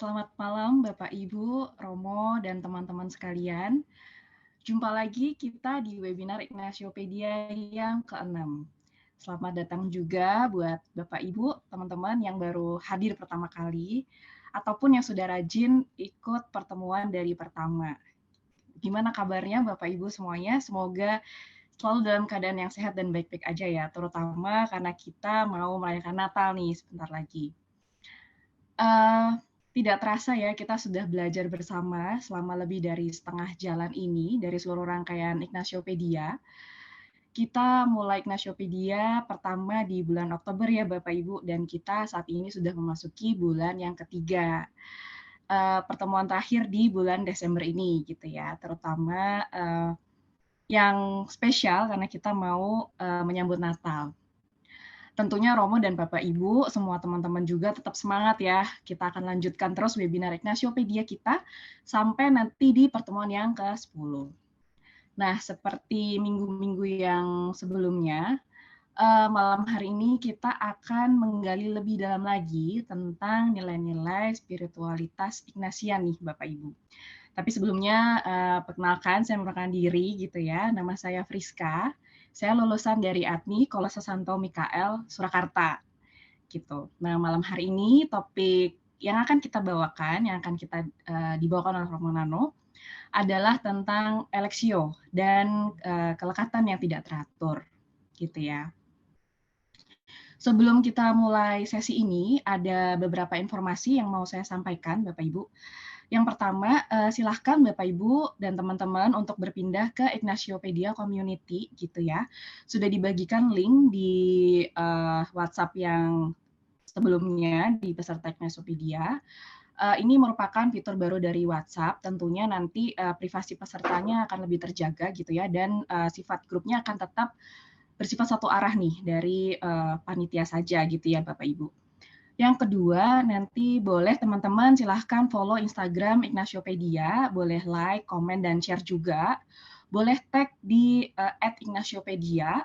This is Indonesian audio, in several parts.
Selamat malam Bapak Ibu, Romo, dan teman-teman sekalian. Jumpa lagi kita di webinar Ignasiopedia yang ke-6. Selamat datang juga buat Bapak Ibu, teman-teman yang baru hadir pertama kali, ataupun yang sudah rajin ikut pertemuan dari pertama. Gimana kabarnya Bapak Ibu semuanya? Semoga selalu dalam keadaan yang sehat dan baik-baik aja ya, terutama karena kita mau merayakan Natal nih sebentar lagi. Tidak terasa ya, kita sudah belajar bersama selama lebih dari setengah jalan ini dari seluruh rangkaian Ignasiopedia. Kita mulai Ignasiopedia pertama di bulan Oktober ya Bapak Ibu, dan kita saat ini sudah memasuki bulan yang ketiga. Pertemuan terakhir di bulan Desember ini gitu ya, terutama yang spesial karena kita mau menyambut Natal. Tentunya Romo dan Bapak Ibu, semua teman-teman juga tetap semangat ya. Kita akan lanjutkan terus webinar Ignasiopedia kita sampai nanti di pertemuan yang ke-10. Nah, seperti minggu-minggu yang sebelumnya, malam hari ini kita akan menggali lebih dalam lagi tentang nilai-nilai spiritualitas Ignatian nih Bapak Ibu. Tapi sebelumnya, perkenalkan, saya memperkenalkan diri gitu ya. Nama saya Friska. Saya lulusan dari ADMI Kolose Santo Mikael, Surakarta, gitu. Nah, malam hari ini topik yang akan kita bawakan, yang akan kita dibawakan oleh Romo Nano, adalah tentang eleksio dan kelekatan yang tidak teratur, gitu ya. Sebelum kita mulai sesi ini, ada beberapa informasi yang mau saya sampaikan, Bapak Ibu. Yang pertama, silahkan Bapak Ibu dan teman-teman untuk berpindah ke Ignasiopedia Community gitu ya. Sudah dibagikan link di WhatsApp yang sebelumnya di peserta Ignasiopedia. Ini merupakan fitur baru dari WhatsApp. Tentunya nanti privasi pesertanya akan lebih terjaga gitu ya, dan sifat grupnya akan tetap bersifat satu arah nih dari panitia saja gitu ya Bapak Ibu. Yang kedua, nanti boleh teman-teman silahkan follow Instagram Ignasiopedia, boleh like, komen, dan share juga. Boleh tag di @Ignatiopedia,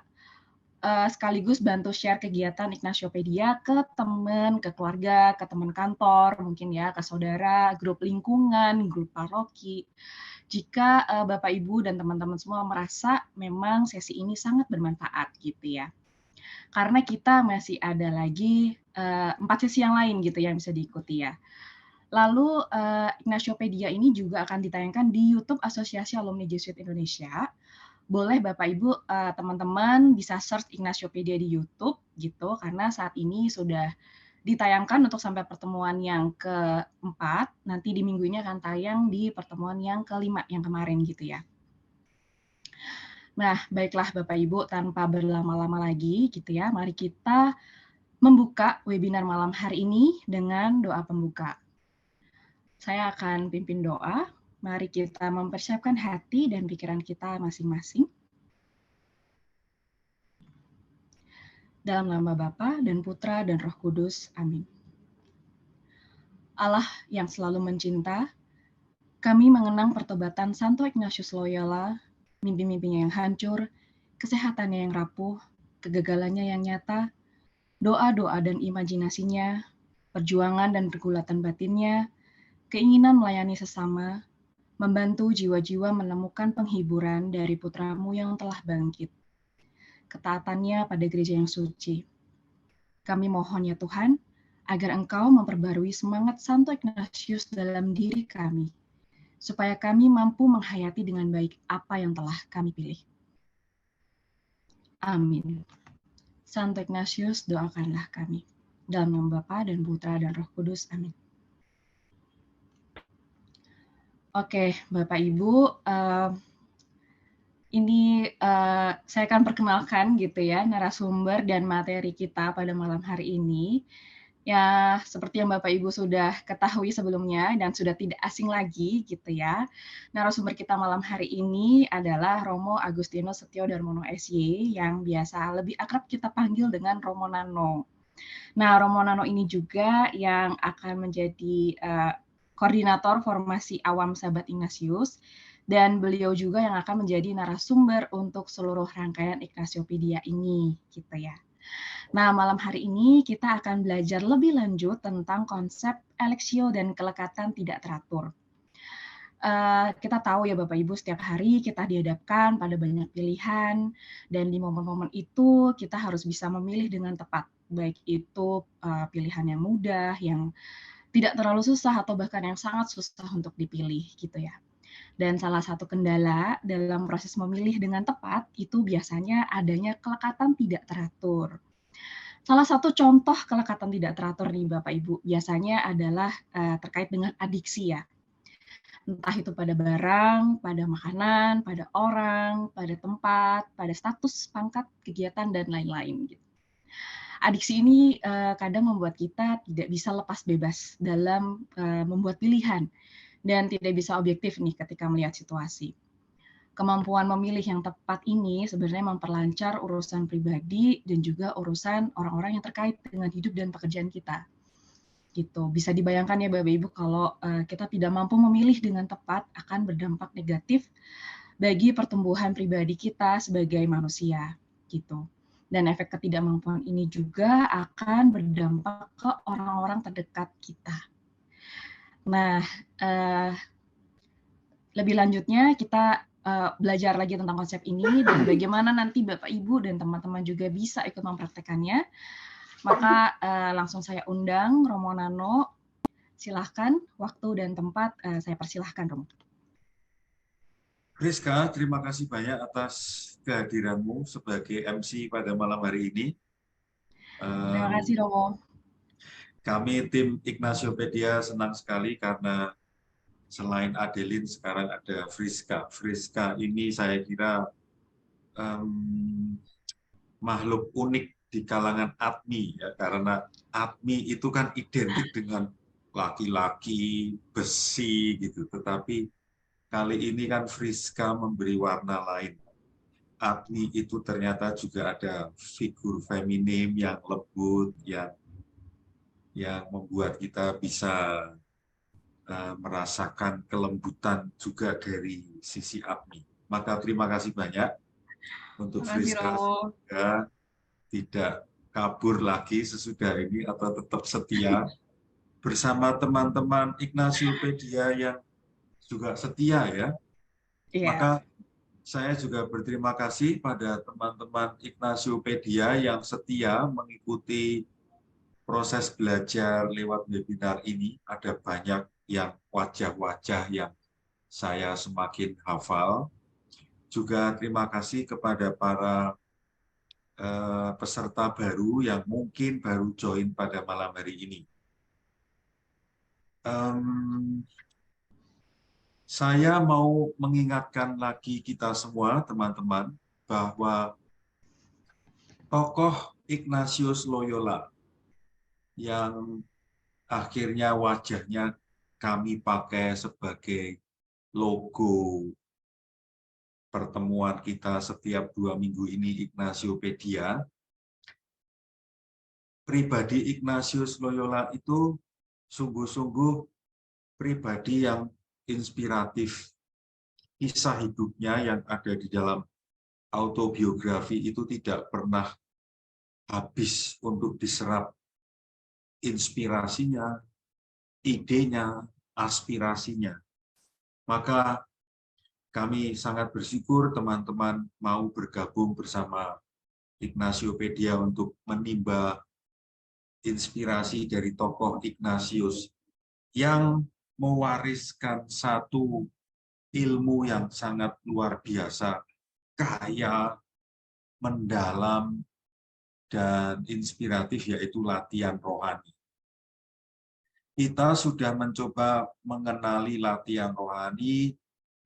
sekaligus bantu share kegiatan Ignasiopedia ke teman, ke keluarga, ke teman kantor, mungkin ya, ke saudara, grup lingkungan, grup paroki. Jika Bapak, Ibu, dan teman-teman semua merasa memang sesi ini sangat bermanfaat gitu ya. Karena kita masih ada lagi 4 sesi yang lain gitu yang bisa diikuti ya. Lalu Ignatiopedia ini juga akan ditayangkan di YouTube Asosiasi Alumni Jesuit Indonesia. Boleh Bapak Ibu teman-teman bisa search Ignatiopedia di YouTube gitu, karena saat ini sudah ditayangkan untuk sampai pertemuan yang keempat. Nanti di minggu ini akan tayang di pertemuan yang kelima yang kemarin gitu ya. Nah, baiklah Bapak Ibu, tanpa berlama-lama lagi gitu ya, mari kita membuka webinar malam hari ini dengan doa pembuka. Saya akan pimpin doa. Mari kita mempersiapkan hati dan pikiran kita masing-masing. Dalam nama Bapa dan Putra dan Roh Kudus. Amin. Allah yang selalu mencinta, kami mengenang pertobatan Santo Ignatius Loyola, mimpi-mimpinya yang hancur, kesehatannya yang rapuh, kegagalannya yang nyata, doa-doa dan imajinasinya, perjuangan dan pergulatan batinnya, keinginan melayani sesama, membantu jiwa-jiwa menemukan penghiburan dari putramu yang telah bangkit, ketaatannya pada gereja yang suci. Kami mohon ya Tuhan, agar Engkau memperbarui semangat Santo Ignatius dalam diri kami, supaya kami mampu menghayati dengan baik apa yang telah kami pilih. Amin. Santo Ignatius, doakanlah kami. Dalam nama Bapa dan Putra dan Roh Kudus. Amin. Oke, Bapak Ibu, ini saya akan perkenalkan gitu ya narasumber dan materi kita pada malam hari ini. Ya, seperti yang Bapak Ibu sudah ketahui sebelumnya dan sudah tidak asing lagi gitu ya. Narasumber kita malam hari ini adalah Romo Agustinus Setio Darmono SY yang biasa lebih akrab kita panggil dengan Romo Nano. Nah, Romo Nano ini juga yang akan menjadi koordinator formasi awam Sahabat Ignatius, dan beliau juga yang akan menjadi narasumber untuk seluruh rangkaian Ignasiopedia ini gitu ya. Nah, malam hari ini kita akan belajar lebih lanjut tentang konsep Aleksio dan kelekatan tidak teratur. Kita tahu ya Bapak Ibu, setiap hari kita dihadapkan pada banyak pilihan, dan di momen-momen itu kita harus bisa memilih dengan tepat, baik itu pilihan yang mudah, yang tidak terlalu susah, atau bahkan yang sangat susah untuk dipilih gitu ya. Dan salah satu kendala dalam proses memilih dengan tepat itu biasanya adanya kelekatan tidak teratur. Salah satu contoh kelekatan tidak teratur nih Bapak Ibu, biasanya adalah terkait dengan adiksi ya. Entah itu pada barang, pada makanan, pada orang, pada tempat, pada status, pangkat, kegiatan, dan lain-lain gitu. Adiksi ini kadang membuat kita tidak bisa lepas bebas dalam membuat pilihan dan tidak bisa objektif nih ketika melihat situasi. Kemampuan memilih yang tepat ini sebenarnya memperlancar urusan pribadi dan juga urusan orang-orang yang terkait dengan hidup dan pekerjaan kita. Gitu. Bisa dibayangkan ya Bapak Ibu kalau kita tidak mampu memilih dengan tepat akan berdampak negatif bagi pertumbuhan pribadi kita sebagai manusia gitu. Dan efek ketidakmampuan ini juga akan berdampak ke orang-orang terdekat kita. Nah, lebih lanjutnya kita belajar lagi tentang konsep ini dan bagaimana nanti Bapak Ibu dan teman-teman juga bisa ikut mempraktekannya. Maka langsung saya undang Romo Nano. Silahkan, waktu dan tempat saya persilahkan, Romo. Rizka, terima kasih banyak atas kehadiranmu sebagai MC pada malam hari ini. Terima kasih, Romo. Kami tim Ignaciopedia senang sekali karena selain Adeline sekarang ada Friska. Friska ini saya kira makhluk unik di kalangan ATMI ya, karena ATMI itu kan identik dengan laki-laki besi gitu, tetapi kali ini kan Friska memberi warna lain. ATMI itu ternyata juga ada figur feminim yang lembut, yang membuat kita bisa merasakan kelembutan juga dari sisi ATMI. Maka terima kasih banyak untuk Terima kasih, Friska, Romo. semoga tidak kabur lagi sesudah ini atau tetap setia bersama teman-teman Ignaciopedia yang juga setia ya. Iya. Maka saya juga berterima kasih pada teman-teman Ignaciopedia yang setia mengikuti proses belajar lewat webinar ini. Ada banyak yang wajah-wajah yang saya semakin hafal. Juga terima kasih kepada para peserta baru yang mungkin baru join pada malam hari ini. Saya mau mengingatkan lagi kita semua, teman-teman, bahwa tokoh Ignatius Loyola yang akhirnya wajahnya kami pakai sebagai logo pertemuan kita setiap 2 minggu ini, Ignaciopedia. Pribadi Ignatius Loyola itu sungguh-sungguh pribadi yang inspiratif. Kisah hidupnya yang ada di dalam autobiografi itu tidak pernah habis untuk diserap inspirasinya, idenya, aspirasinya. Maka kami sangat bersyukur teman-teman mau bergabung bersama Ignaciopedia untuk menimba inspirasi dari tokoh Ignatius yang mewariskan satu ilmu yang sangat luar biasa, kaya, mendalam, dan inspiratif, yaitu latihan rohani. Kita sudah mencoba mengenali latihan rohani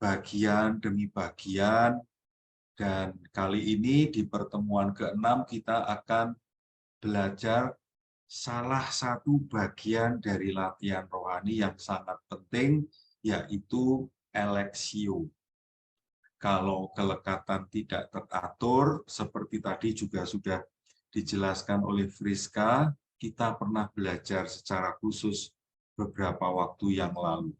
bagian demi bagian, dan kali ini di pertemuan ke-6 kita akan belajar salah satu bagian dari latihan rohani yang sangat penting, yaitu Aleksio. Kalau kelekatan tidak teratur, seperti tadi juga sudah dijelaskan oleh Friska, kita pernah belajar secara khusus beberapa waktu yang lalu.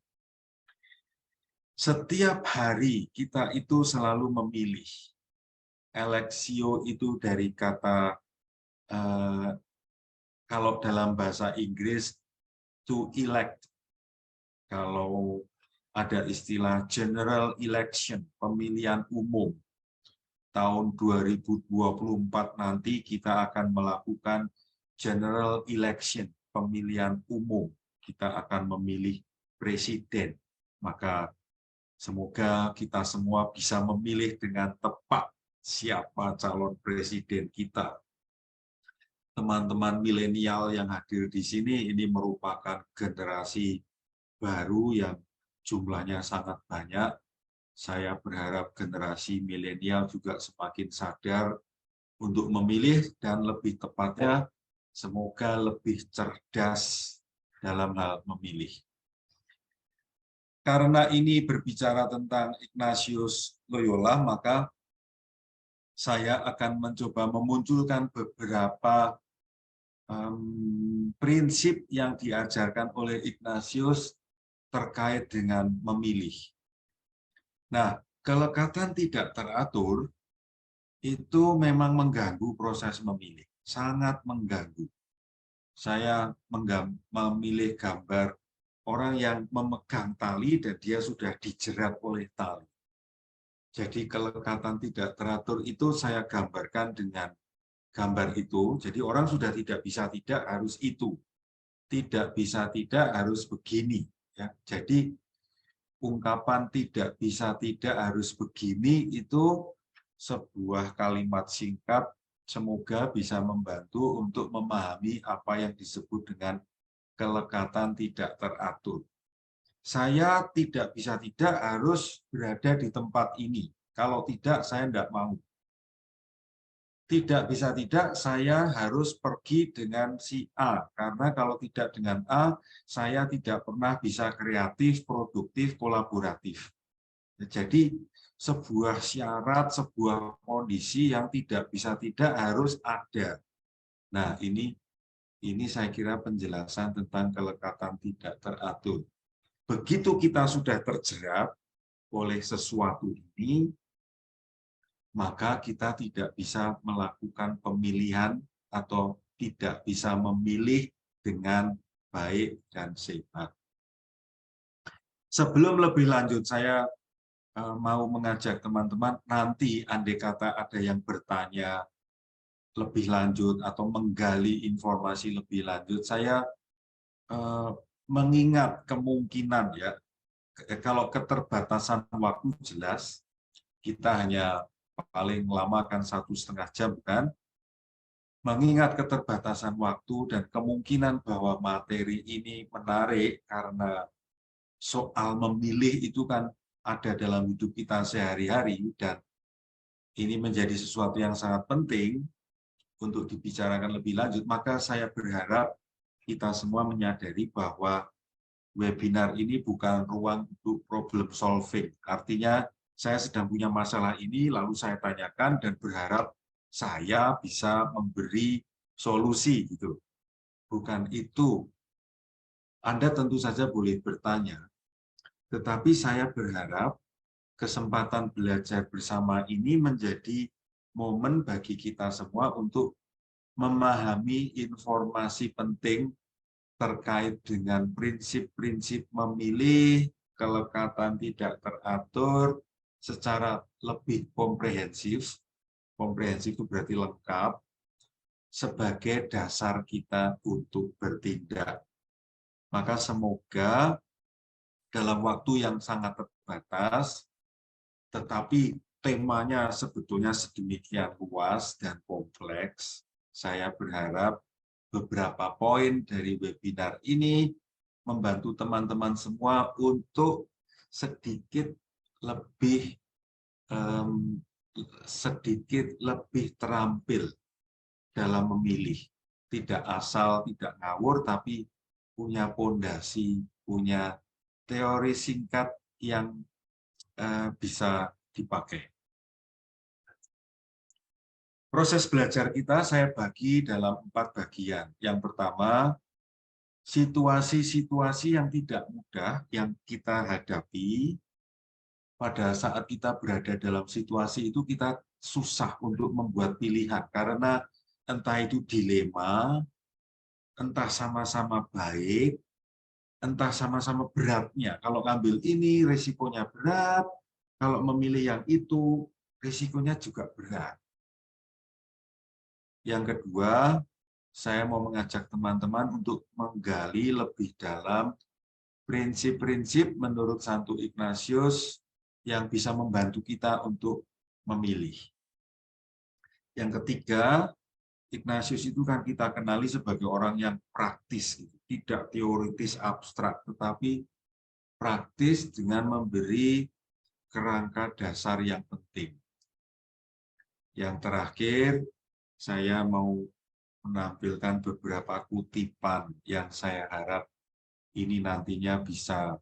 Setiap hari kita itu selalu memilih. Aleksio itu dari kata kalau dalam bahasa Inggris to elect, kalau ada istilah general election, pemilihan umum. Tahun 2024 nanti kita akan melakukan general election, pemilihan umum. Kita akan memilih presiden. Maka semoga kita semua bisa memilih dengan tepat siapa calon presiden kita. Teman-teman milenial yang hadir di sini ini merupakan generasi baru yang jumlahnya sangat banyak. Saya berharap generasi milenial juga semakin sadar untuk memilih dan lebih tepatnya semoga lebih cerdas dalam hal memilih. Karena ini berbicara tentang Ignatius Loyola, maka saya akan mencoba memunculkan beberapa prinsip yang diajarkan oleh Ignatius terkait dengan memilih. Nah, kelekatan tidak teratur itu memang mengganggu proses memilih, sangat mengganggu. Saya memilih gambar orang yang memegang tali dan dia sudah dijerat oleh tali. Jadi kelekatan tidak teratur itu saya gambarkan dengan gambar itu. Jadi orang sudah tidak bisa tidak harus itu, tidak bisa tidak harus begini. Ya. Jadi ungkapan tidak bisa tidak harus begini itu sebuah kalimat singkat, semoga bisa membantu untuk memahami apa yang disebut dengan kelekatan tidak teratur. Saya tidak bisa tidak harus berada di tempat ini. Kalau tidak, saya tidak mau. Tidak bisa tidak, saya harus pergi dengan si A. Karena kalau tidak dengan A, saya tidak pernah bisa kreatif, produktif, kolaboratif. Jadi sebuah syarat, sebuah kondisi yang tidak bisa tidak harus ada. Nah, ini saya kira penjelasan tentang kelekatan tidak teratur. Begitu kita sudah terjerat oleh sesuatu ini, maka kita tidak bisa melakukan pemilihan atau tidak bisa memilih dengan baik dan sehat. Sebelum lebih lanjut, saya mau mengajak teman-teman, nanti andai kata ada yang bertanya lebih lanjut atau menggali informasi lebih lanjut, saya mengingat kemungkinan ya, kalau keterbatasan waktu jelas, kita hanya paling lama kan 1,5 jam kan, mengingat keterbatasan waktu dan kemungkinan bahwa materi ini menarik karena soal memilih itu kan ada dalam hidup kita sehari-hari dan ini menjadi sesuatu yang sangat penting untuk dibicarakan lebih lanjut, maka saya berharap kita semua menyadari bahwa webinar ini bukan ruang untuk problem solving. Artinya saya sedang punya masalah ini, lalu saya tanyakan dan berharap saya bisa memberi solusi gitu. Bukan itu. Anda tentu saja boleh bertanya, tetapi saya berharap kesempatan belajar bersama ini menjadi momen bagi kita semua untuk memahami informasi penting terkait dengan prinsip-prinsip memilih, kelekatan tidak teratur secara lebih komprehensif. Komprehensif itu berarti lengkap, sebagai dasar kita untuk bertindak. Maka semoga dalam waktu yang sangat terbatas, tetapi temanya sebetulnya sedemikian luas dan kompleks, saya berharap beberapa poin dari webinar ini membantu teman-teman semua untuk sedikit lebih terampil dalam memilih. Tidak asal, tidak ngawur, tapi punya pondasi, punya teori singkat yang bisa dipakai. Proses belajar kita saya bagi dalam 4 bagian. Yang pertama, situasi-situasi yang tidak mudah yang kita hadapi. Pada saat kita berada dalam situasi itu kita susah untuk membuat pilihan karena entah itu dilema, entah sama-sama baik, entah sama-sama beratnya. Kalau ngambil ini risikonya berat, kalau memilih yang itu risikonya juga berat. Yang kedua, saya mau mengajak teman-teman untuk menggali lebih dalam prinsip-prinsip menurut Santo Ignatius yang bisa membantu kita untuk memilih. Yang ketiga, Ignatius itu kan kita kenali sebagai orang yang praktis, tidak teoritis abstrak, tetapi praktis dengan memberi kerangka dasar yang penting. Yang terakhir, saya mau menampilkan beberapa kutipan yang saya harap ini nantinya bisa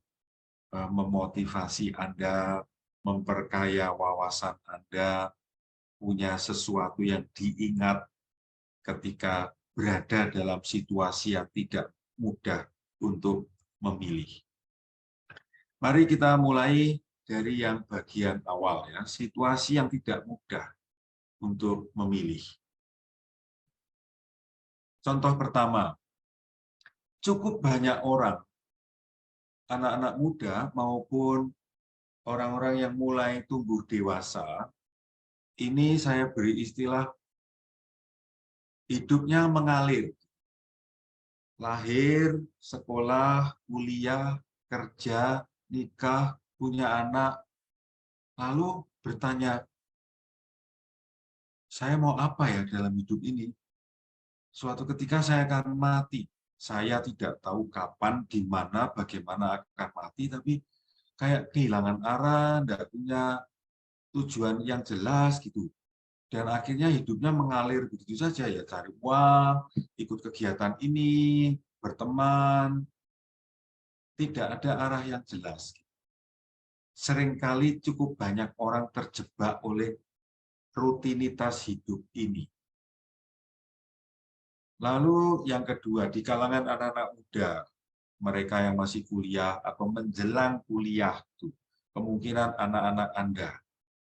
memotivasi Anda, memperkaya wawasan Anda, punya sesuatu yang diingat ketika berada dalam situasi yang tidak mudah untuk memilih. Mari kita mulai dari yang bagian awal ya, situasi yang tidak mudah untuk memilih. Contoh pertama, cukup banyak orang, anak-anak muda maupun orang-orang yang mulai tumbuh dewasa, ini saya beri istilah hidupnya mengalir. Lahir, sekolah, kuliah, kerja, nikah, punya anak, lalu bertanya, saya mau apa ya dalam hidup ini? Suatu ketika saya akan mati. Saya tidak tahu kapan, di mana, bagaimana akan mati, tapi kayak kehilangan arah, tidak punya tujuan yang jelas gitu. Dan akhirnya hidupnya mengalir begitu saja ya, cari uang, ikut kegiatan ini, berteman, tidak ada arah yang jelas. Seringkali cukup banyak orang terjebak oleh rutinitas hidup ini. Lalu yang kedua, di kalangan anak-anak muda, mereka yang masih kuliah atau menjelang kuliah, kemungkinan anak-anak Anda,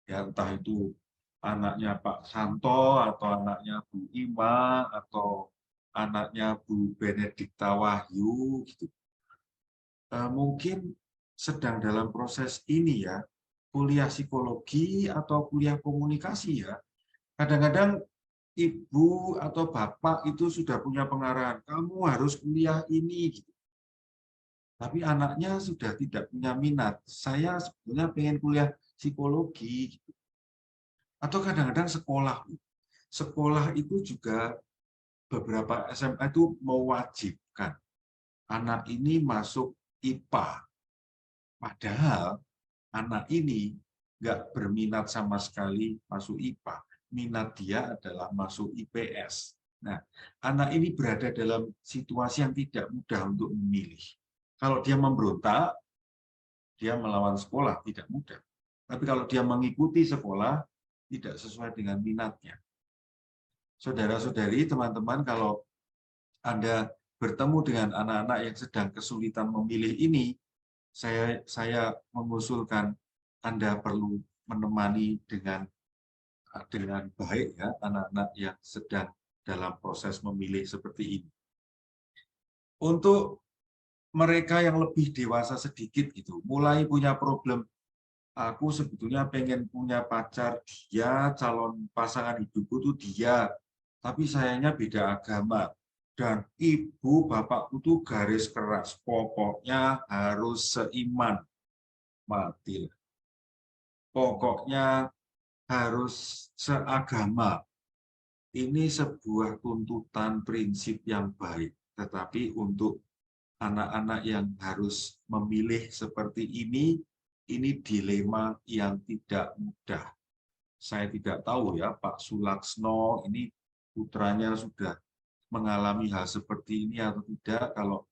ya entah itu anaknya Pak Santo, atau anaknya Bu Ima, atau anaknya Bu Benedikta Wahyu, gitu. Mungkin sedang dalam proses ini ya, kuliah psikologi atau kuliah komunikasi ya. Kadang-kadang ibu atau bapak itu sudah punya pengarahan, kamu harus kuliah ini, gitu. Tapi anaknya sudah tidak punya minat. Saya sebetulnya pengen kuliah psikologi, gitu. Atau kadang-kadang sekolah. Sekolah itu juga beberapa SMA itu mewajibkan anak ini masuk IPA. Padahal anak ini nggak berminat sama sekali masuk IPA. Minat dia adalah masuk IPS. Nah, anak ini berada dalam situasi yang tidak mudah untuk memilih. Kalau dia memberontak, dia melawan sekolah, tidak mudah. Tapi kalau dia mengikuti sekolah, tidak sesuai dengan minatnya. Saudara-saudari, teman-teman, kalau Anda bertemu dengan anak-anak yang sedang kesulitan memilih ini, saya mengusulkan Anda perlu menemani dengan baik ya anak-anak yang sedang dalam proses memilih seperti ini. Untuk mereka yang lebih dewasa sedikit gitu, mulai punya problem, aku sebetulnya pengen punya pacar dia, calon pasangan hidupku tuh dia, tapi sayangnya beda agama. Dan ibu bapakku tuh garis keras, pokoknya harus seiman. Mati. Pokoknya harus seagama. Ini sebuah tuntutan prinsip yang baik. Tetapi untuk anak-anak yang harus memilih seperti ini dilema yang tidak mudah. Saya tidak tahu ya, Pak Sulaksno ini putranya sudah mengalami hal seperti ini atau tidak. Kalau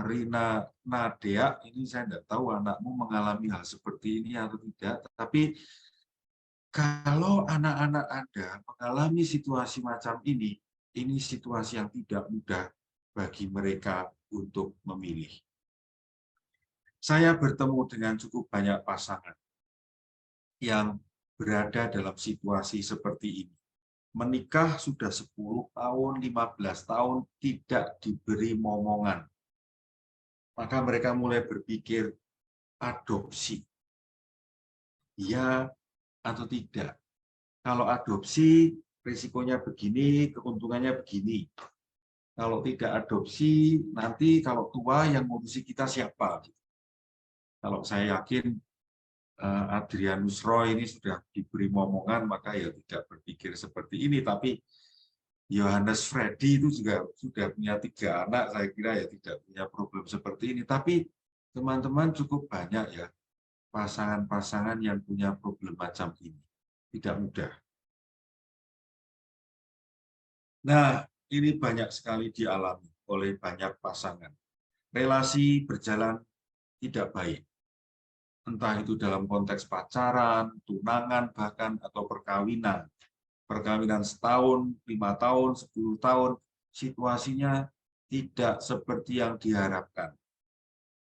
Rina Nadea, ini saya tidak tahu anakmu mengalami hal seperti ini atau tidak. Tapi kalau anak-anak Anda mengalami situasi macam ini situasi yang tidak mudah bagi mereka untuk memilih. Saya bertemu dengan cukup banyak pasangan yang berada dalam situasi seperti ini. menikah sudah 10 tahun, 15 tahun, tidak diberi momongan. Maka mereka mulai berpikir, adopsi, iya atau tidak. Kalau adopsi, risikonya begini, keuntungannya begini. Kalau tidak adopsi, nanti kalau tua yang ngurusi kita siapa? Kalau saya yakin Adrianus Roy ini sudah diberi momongan, maka ya tidak berpikir seperti ini. Tapi Johannes Freddy itu juga sudah punya 3 anak, saya kira ya tidak punya problem seperti ini. Tapi teman-teman cukup banyak ya pasangan-pasangan yang punya problem macam ini. Tidak mudah. Nah, ini banyak sekali dialami oleh banyak pasangan. Relasi berjalan tidak baik. Entah itu dalam konteks pacaran, tunangan, bahkan atau perkawinan. Perkawinan setahun, 5 tahun, 10 tahun, situasinya tidak seperti yang diharapkan.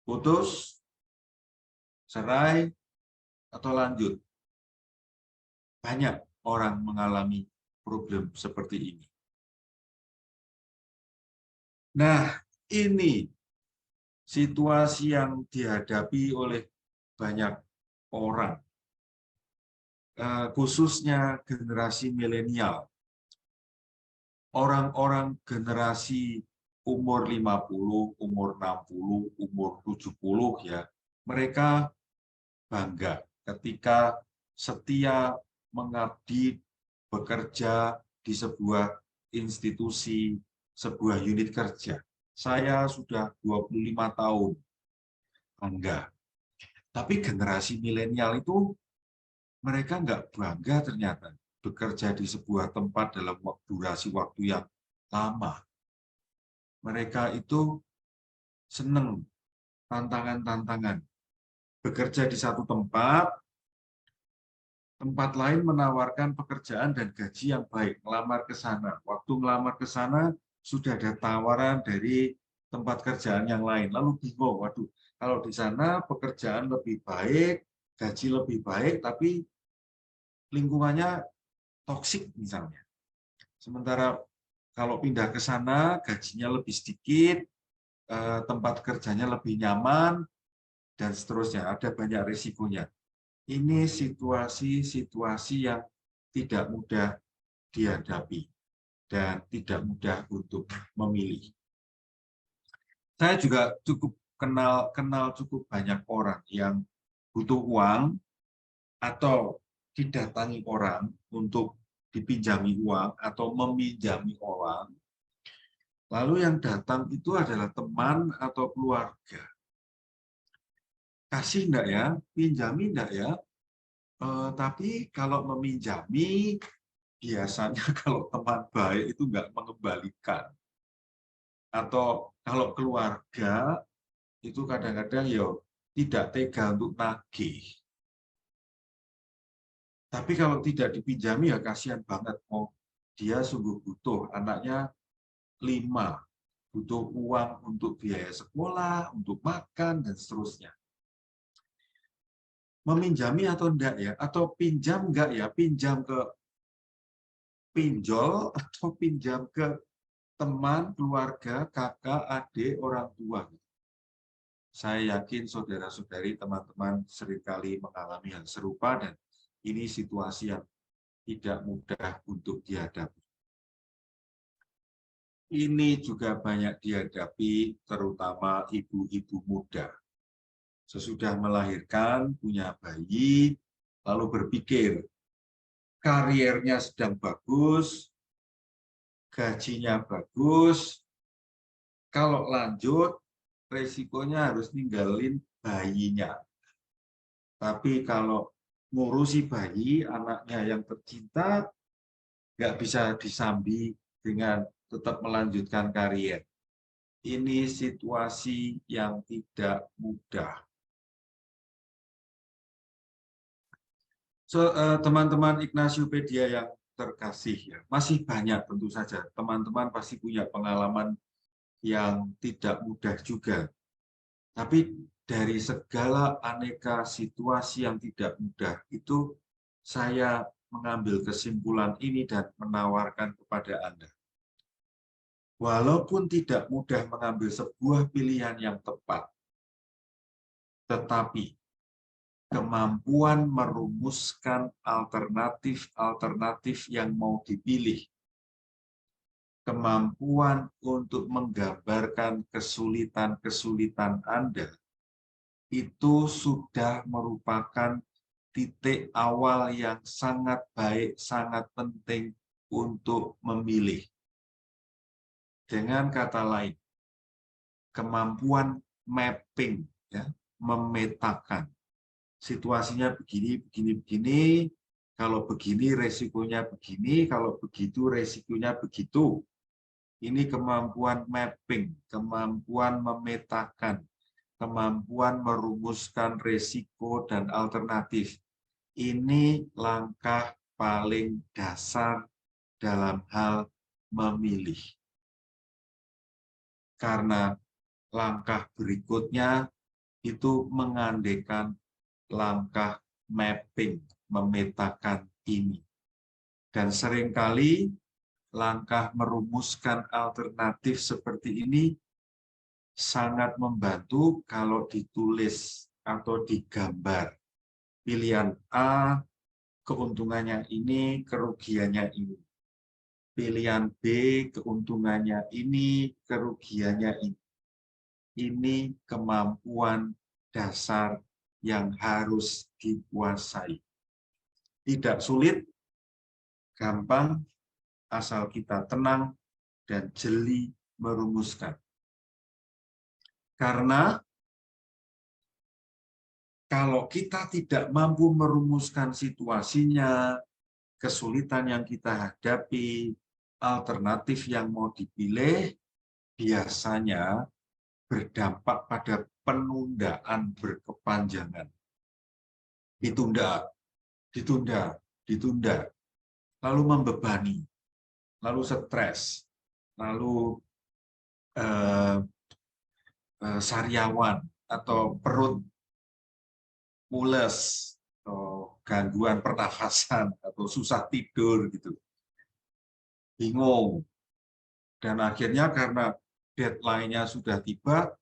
Putus, cerai, atau lanjut. Banyak orang mengalami problem seperti ini. Nah, ini situasi yang dihadapi oleh banyak orang, khususnya generasi milenial. Orang-orang generasi umur 50, umur 60, umur 70 ya, mereka bangga ketika setia mengabdi bekerja di sebuah institusi, sebuah unit kerja. Saya sudah 25 tahun, bangga. Tapi generasi milenial itu mereka nggak bangga ternyata bekerja di sebuah tempat dalam durasi waktu yang lama. Mereka itu senang tantangan-tantangan. Bekerja di satu tempat, tempat lain menawarkan pekerjaan dan gaji yang baik, melamar ke sana. Waktu melamar ke sana, sudah ada tawaran dari tempat kerjaan yang lain. Lalu bingung, waduh, kalau di sana pekerjaan lebih baik, gaji lebih baik, tapi lingkungannya toksik misalnya. Sementara kalau pindah ke sana, gajinya lebih sedikit, tempat kerjanya lebih nyaman, dan seterusnya. Ada banyak risikonya. Ini situasi-situasi yang tidak mudah dihadapi dan tidak mudah untuk memilih. Saya juga cukup kenal cukup banyak orang yang butuh uang atau didatangi orang untuk dipinjami uang atau meminjami orang. Lalu yang datang itu adalah teman atau keluarga. Kasih enggak ya? Pinjami enggak ya? Tapi kalau meminjami, biasanya kalau teman baik itu enggak mengembalikan. Atau kalau keluarga, itu kadang-kadang ya tidak tega untuk nagih. Tapi kalau tidak dipinjami ya kasihan banget. Oh, dia sungguh butuh, anaknya 5, butuh uang untuk biaya sekolah, untuk makan, dan seterusnya. Meminjami atau enggak ya? Atau pinjam enggak ya? Pinjam ke pinjol atau pinjam ke teman, keluarga, kakak, adik, orang tua. Saya yakin saudara-saudari, teman-teman seringkali mengalami hal serupa dan ini situasi yang tidak mudah untuk dihadapi. Ini juga banyak dihadapi terutama ibu-ibu muda. Sesudah melahirkan, punya bayi, lalu berpikir, kariernya sedang bagus, gajinya bagus, kalau lanjut, resikonya harus ninggalin bayinya. Tapi kalau ngurusi bayi, anaknya yang tercinta, nggak bisa disambi dengan tetap melanjutkan karier. Ini situasi yang tidak mudah. Teman-teman Ignatiopedia yang terkasih, ya, masih banyak tentu saja. Teman-teman pasti punya pengalaman yang tidak mudah juga. Tapi dari segala aneka situasi yang tidak mudah itu, saya mengambil kesimpulan ini dan menawarkan kepada Anda. Walaupun tidak mudah mengambil sebuah pilihan yang tepat, tetapi kemampuan merumuskan alternatif-alternatif yang mau dipilih, kemampuan untuk menggambarkan kesulitan-kesulitan Anda, itu sudah merupakan titik awal yang sangat baik, sangat penting untuk memilih. Dengan kata lain, kemampuan mapping, ya, memetakan. Situasinya begini, begini, begini, kalau begini resikonya begini, kalau begitu resikonya begitu. Ini kemampuan mapping, kemampuan memetakan, kemampuan merumuskan risiko dan alternatif. Ini langkah paling dasar dalam hal memilih. Karena langkah berikutnya itu mengandaikan langkah mapping, memetakan ini. Dan seringkali langkah merumuskan alternatif seperti ini sangat membantu kalau ditulis atau digambar. Pilihan A, keuntungannya ini, kerugiannya ini. Pilihan B, keuntungannya ini, kerugiannya ini. Ini kemampuan dasar yang harus dikuasai. Tidak sulit, gampang, asal kita tenang dan jeli merumuskan. Karena kalau kita tidak mampu merumuskan situasinya, kesulitan yang kita hadapi, alternatif yang mau dipilih, biasanya berdampak pada penundaan berkepanjangan. Ditunda, ditunda, ditunda, lalu membebani, lalu stres, lalu sariawan atau perut mules, atau gangguan pernafasan, atau susah tidur gitu, bingung, dan akhirnya karena deadline-nya sudah tiba,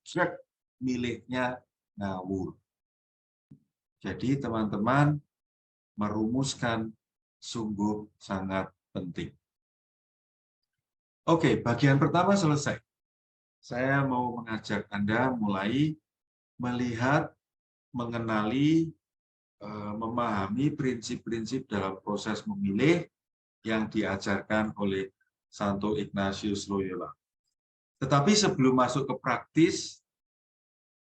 miliknya ngawur. Jadi teman-teman, merumuskan sungguh sangat penting. Oke, bagian pertama selesai. Saya mau mengajak Anda mulai melihat, mengenali, memahami prinsip-prinsip dalam proses memilih yang diajarkan oleh Santo Ignatius Loyola. Tetapi sebelum masuk ke praktis,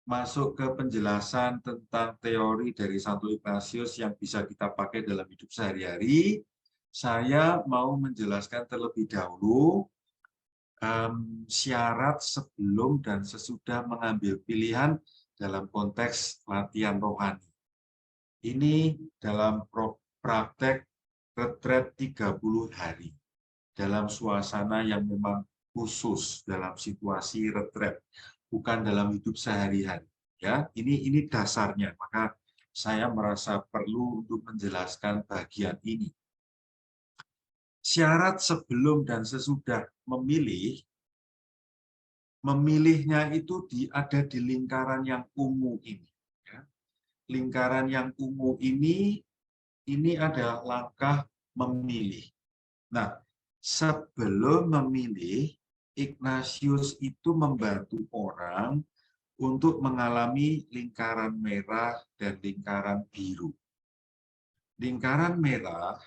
masuk ke penjelasan tentang teori dari Santo Ignatius yang bisa kita pakai dalam hidup sehari-hari, saya mau menjelaskan terlebih dahulu syarat sebelum dan sesudah mengambil pilihan dalam konteks latihan rohani. Ini dalam praktek retret 30 hari dalam suasana yang memang khusus, dalam situasi retret, bukan dalam hidup sehari-hari. Ya, ini dasarnya. Maka saya merasa perlu untuk menjelaskan bagian ini. Syarat sebelum dan sesudah memilih, memilihnya itu ada di lingkaran yang ungu ini. Ya. Lingkaran yang ungu ini adalah langkah memilih. Nah, sebelum memilih, Ignatius itu membantu orang untuk mengalami lingkaran merah dan lingkaran biru. Lingkaran merah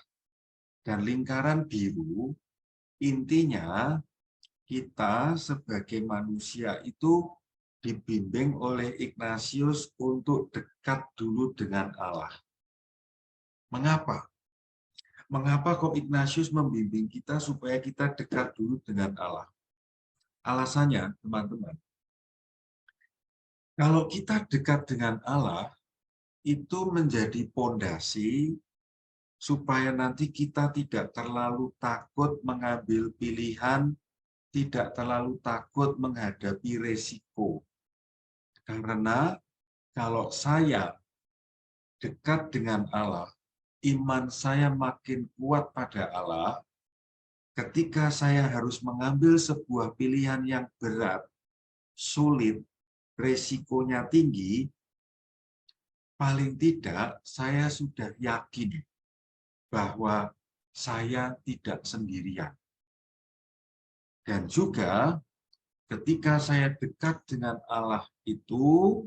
dan lingkaran biru, intinya kita sebagai manusia itu dibimbing oleh Ignatius untuk dekat dulu dengan Allah. Mengapa? Mengapa kok Ignatius membimbing kita supaya kita dekat dulu dengan Allah? Alasannya, teman-teman, kalau kita dekat dengan Allah, itu menjadi pondasi supaya nanti kita tidak terlalu takut mengambil pilihan, tidak terlalu takut menghadapi resiko. Karena kalau saya dekat dengan Allah, iman saya makin kuat pada Allah, ketika saya harus mengambil sebuah pilihan yang berat, sulit, resikonya tinggi, paling tidak saya sudah yakin bahwa saya tidak sendirian. Dan juga ketika saya dekat dengan Allah itu,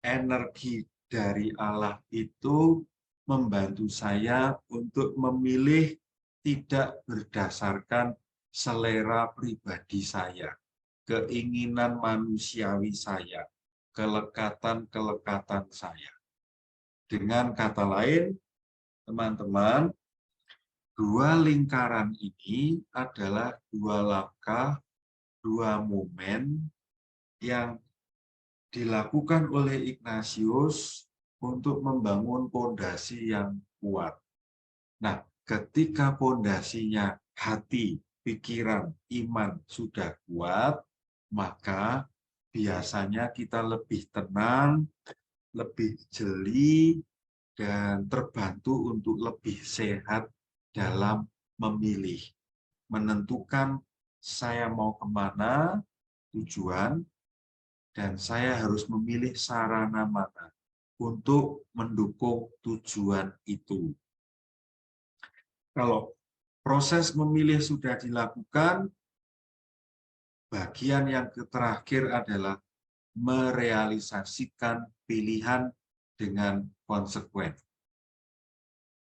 energi dari Allah itu membantu saya untuk memilih tidak berdasarkan selera pribadi saya, keinginan manusiawi saya, kelekatan-kelekatan saya. Dengan kata lain, teman-teman, dua lingkaran ini adalah dua langkah, dua momen yang dilakukan oleh Ignatius untuk membangun pondasi yang kuat. Nah, ketika pondasinya hati, pikiran, iman sudah kuat, maka biasanya kita lebih tenang, lebih jeli, dan terbantu untuk lebih sehat dalam memilih, menentukan saya mau kemana, tujuan, dan saya harus memilih sarana mana untuk mendukung tujuan itu. Kalau proses memilih sudah dilakukan, bagian yang terakhir adalah merealisasikan pilihan dengan konsekuen.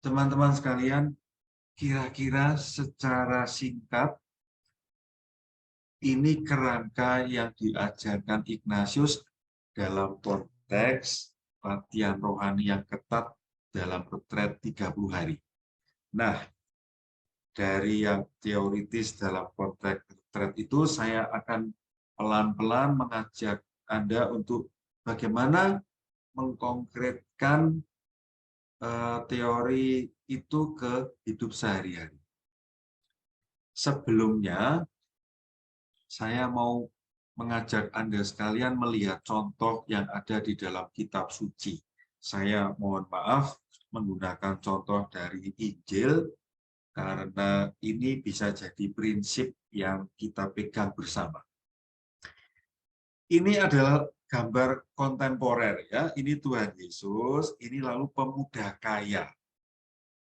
Teman-teman sekalian, kira-kira secara singkat, ini kerangka yang diajarkan Ignatius dalam konteks latihan rohani yang ketat dalam retret 30 hari. Nah, dari yang teoritis dalam konteks retret itu, saya akan pelan-pelan mengajak Anda untuk bagaimana mengkonkretkan teori itu ke hidup sehari-hari. Sebelumnya, saya mau mengajak Anda sekalian melihat contoh yang ada di dalam kitab suci. Saya mohon maaf menggunakan contoh dari Injil, karena ini bisa jadi prinsip yang kita pegang bersama. Ini adalah gambar kontemporer, ya. Ini Tuhan Yesus, ini lalu pemuda kaya.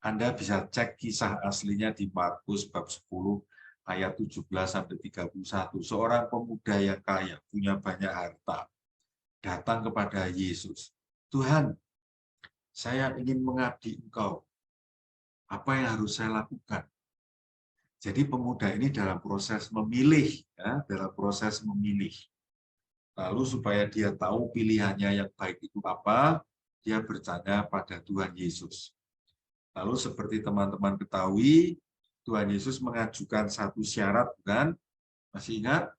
Anda bisa cek kisah aslinya di Markus bab 10 ayat 17-31. Seorang pemuda yang kaya, punya banyak harta, datang kepada Yesus. Tuhan, saya ingin mengabdi Engkau. Apa yang harus saya lakukan? Jadi pemuda ini dalam proses memilih, ya, dalam proses memilih. Lalu supaya dia tahu pilihannya yang baik itu apa, dia bertanya pada Tuhan Yesus. Lalu seperti teman-teman ketahui, Tuhan Yesus mengajukan satu syarat, bukan? Masih ingat?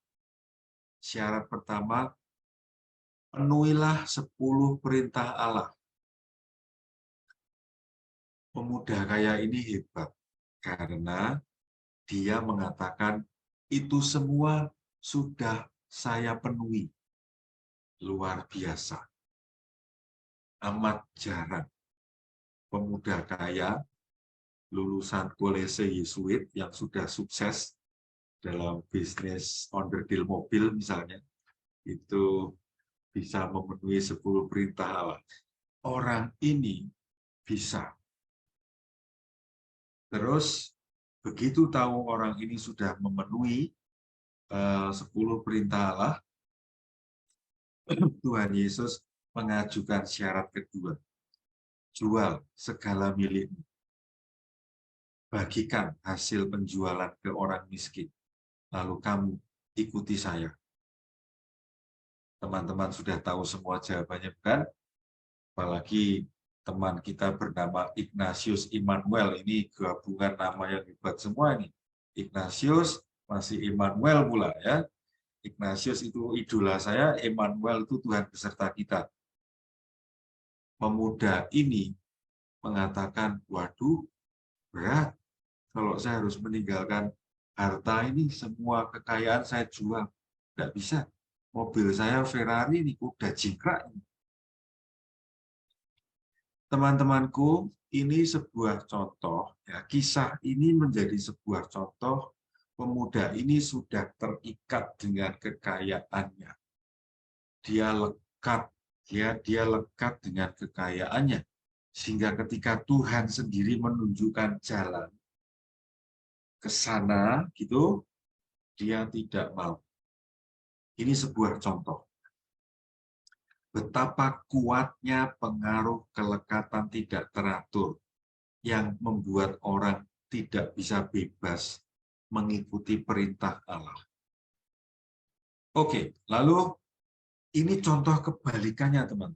Syarat pertama, penuhilah 10 perintah Allah. Pemuda kaya ini hebat, karena dia mengatakan, itu semua sudah saya penuhi. Luar biasa. Amat jarang pemuda kaya, lulusan kolese Yesuit yang sudah sukses dalam bisnis onderdil mobil misalnya, itu bisa memenuhi 10 perintah Allah. Orang ini bisa. Terus, begitu tahu orang ini sudah memenuhi 10 perintah Allah, Tuhan Yesus mengajukan syarat kedua. Jual segala milikmu. Bagikan hasil penjualan ke orang miskin. Lalu kamu ikuti saya. Teman-teman sudah tahu semua jawabannya, bukan? Apalagi teman kita bernama Ignatius Immanuel. Ini gabungan nama yang hebat semua ini. Ignatius masih Immanuel pula, ya. Ignatius itu idola saya, Immanuel itu Tuhan beserta kita. Pemuda ini mengatakan, waduh, berat kalau saya harus meninggalkan harta ini, semua kekayaan saya jual. Tidak bisa. Mobil saya Ferrari ini udah jingkrak. Teman-temanku, ini sebuah contoh, ya, kisah ini menjadi sebuah contoh. Pemuda ini sudah terikat dengan kekayaannya. Dia lekat, ya, dia lekat dengan kekayaannya. Sehingga ketika Tuhan sendiri menunjukkan jalan ke sana, gitu, dia tidak mau. Ini sebuah contoh. Betapa kuatnya pengaruh kelekatan tidak teratur yang membuat orang tidak bisa bebas mengikuti perintah Allah. Oke, lalu ini contoh kebalikannya, teman.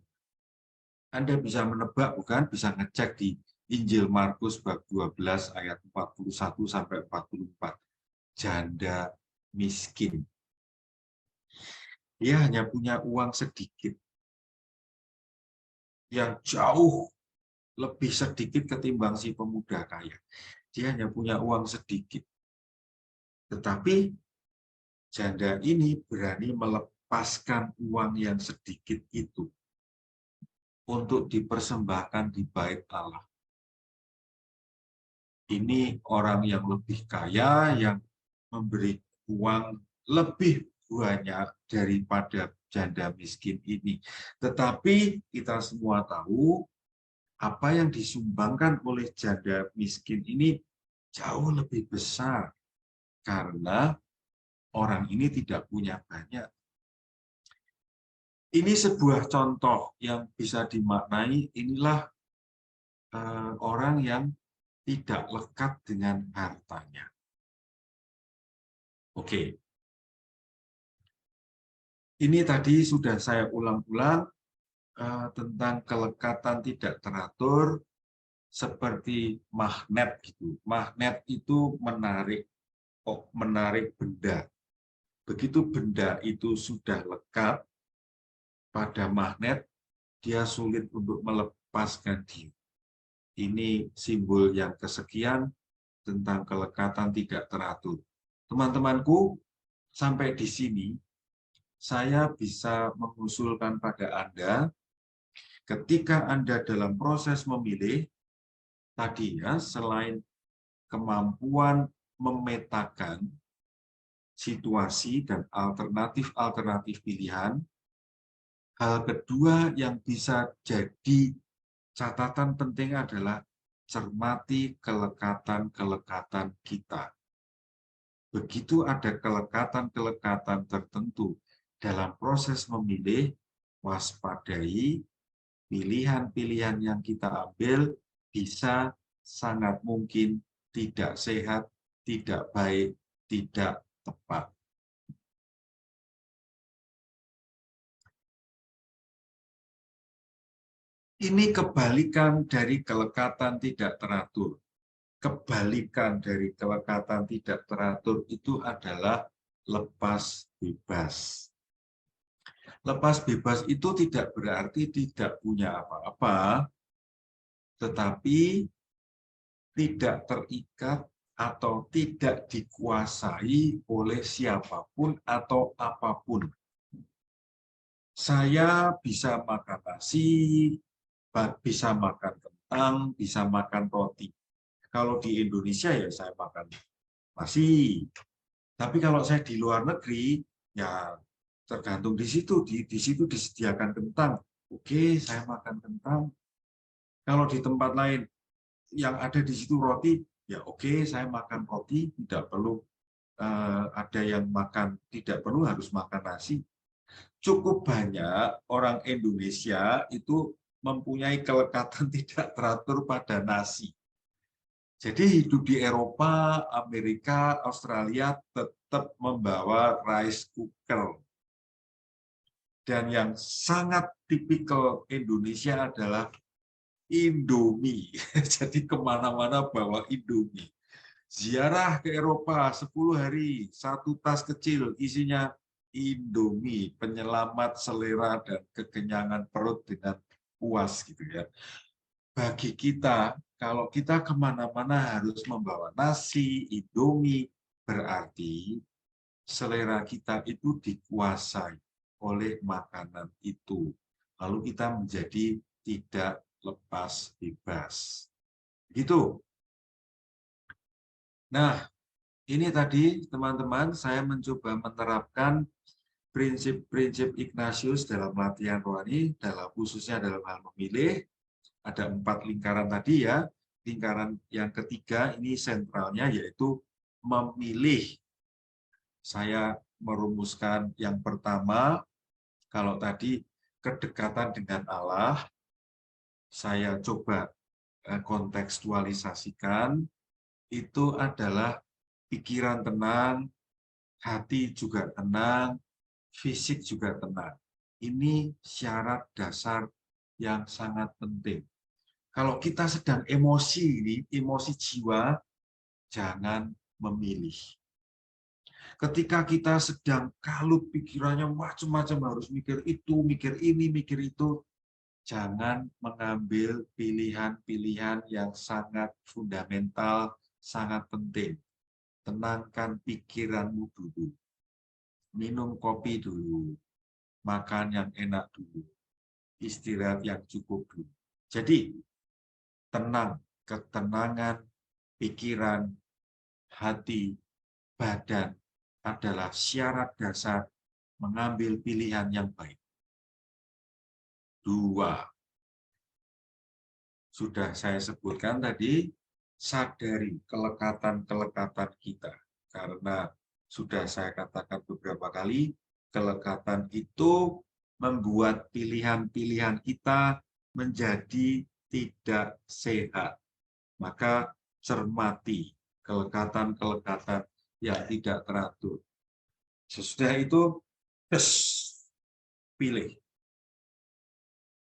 Anda bisa menebak, bukan? Bisa ngecek di Injil Markus bab 12 ayat 41 sampai 44. Janda miskin. Dia hanya punya uang sedikit, yang jauh lebih sedikit ketimbang si pemuda kaya. Dia hanya punya uang sedikit. Tetapi janda ini berani melepaskan uang yang sedikit itu untuk dipersembahkan di bait Allah. Ini orang yang lebih kaya, yang memberi uang lebih banyak daripada janda miskin ini. Tetapi kita semua tahu, apa yang disumbangkan oleh janda miskin ini jauh lebih besar, karena orang ini tidak punya banyak. Ini sebuah contoh yang bisa dimaknai, inilah orang yang tidak lekat dengan hartanya. Oke. Ini tadi sudah saya ulang-ulang tentang kelekatan tidak teratur seperti magnet gitu. Magnet itu menarik benda. Begitu benda itu sudah lekat pada magnet, dia sulit untuk melepaskan diri. Ini simbol yang kesekian tentang kelekatan tidak teratur. Teman-temanku, sampai di sini saya bisa mengusulkan pada Anda, ketika Anda dalam proses memilih, tadinya selain kemampuan memetakan situasi dan alternatif-alternatif pilihan, hal kedua yang bisa jadi catatan penting adalah cermati kelekatan-kelekatan kita. Begitu ada kelekatan-kelekatan tertentu dalam proses memilih, waspadai pilihan-pilihan yang kita ambil bisa sangat mungkin tidak sehat, tidak baik, tidak tepat. Ini kebalikan dari kelekatan tidak teratur. Kebalikan dari kelekatan tidak teratur itu adalah lepas bebas. Lepas bebas itu tidak berarti tidak punya apa-apa, tetapi tidak terikat atau tidak dikuasai oleh siapapun atau apapun. Saya bisa makan nasi, bisa makan kentang, bisa makan roti. Kalau di Indonesia ya saya makan nasi. Tapi kalau saya di luar negeri, ya tergantung di situ. Di situ disediakan kentang. Oke, saya makan kentang. Kalau di tempat lain yang ada di situ roti, ya oke, saya makan roti. Tidak perlu ada yang makan, tidak perlu harus makan nasi. Cukup banyak orang Indonesia itu mempunyai kelekatan tidak teratur pada nasi. Jadi hidup di Eropa, Amerika, Australia tetap membawa rice cooker. Dan yang sangat tipikal Indonesia adalah Indomie. Jadi kemana-mana bawa Indomie. Ziarah ke Eropa 10 hari, satu tas kecil isinya Indomie, penyelamat selera dan kekenyangan perut dengan puas gitu ya. Bagi kita, kalau kita kemana-mana harus membawa nasi, Indomie, berarti selera kita itu dikuasai oleh makanan itu. Lalu kita menjadi tidak lepas bebas. Gitu. Nah, ini tadi teman-teman saya mencoba menerapkan prinsip-prinsip Ignatius dalam latihan rohani, dalam khususnya dalam hal memilih. Ada 4 lingkaran tadi ya. Lingkaran yang ketiga ini sentralnya yaitu memilih. Saya merumuskan yang pertama, kalau tadi kedekatan dengan Allah, saya coba kontekstualisasikan, itu adalah pikiran tenang, hati juga tenang, fisik juga tenang. Ini syarat dasar yang sangat penting. Kalau kita sedang emosi ini, emosi jiwa, jangan memilih. Ketika kita sedang kalut pikirannya macam-macam, harus mikir itu, mikir ini, mikir itu, jangan mengambil pilihan-pilihan yang sangat fundamental, sangat penting. Tenangkan pikiranmu dulu. Minum kopi dulu. Makan yang enak dulu. Istirahat yang cukup dulu. Jadi, tenang, ketenangan, pikiran, hati, badan adalah syarat dasar mengambil pilihan yang baik. 2. Sudah saya sebutkan tadi, sadari kelekatan-kelekatan kita. Karena sudah saya katakan beberapa kali, kelekatan itu membuat pilihan-pilihan kita menjadi tidak sehat. Maka cermati kelekatan-kelekatan yang tidak teratur. Sesudah itu, pilih.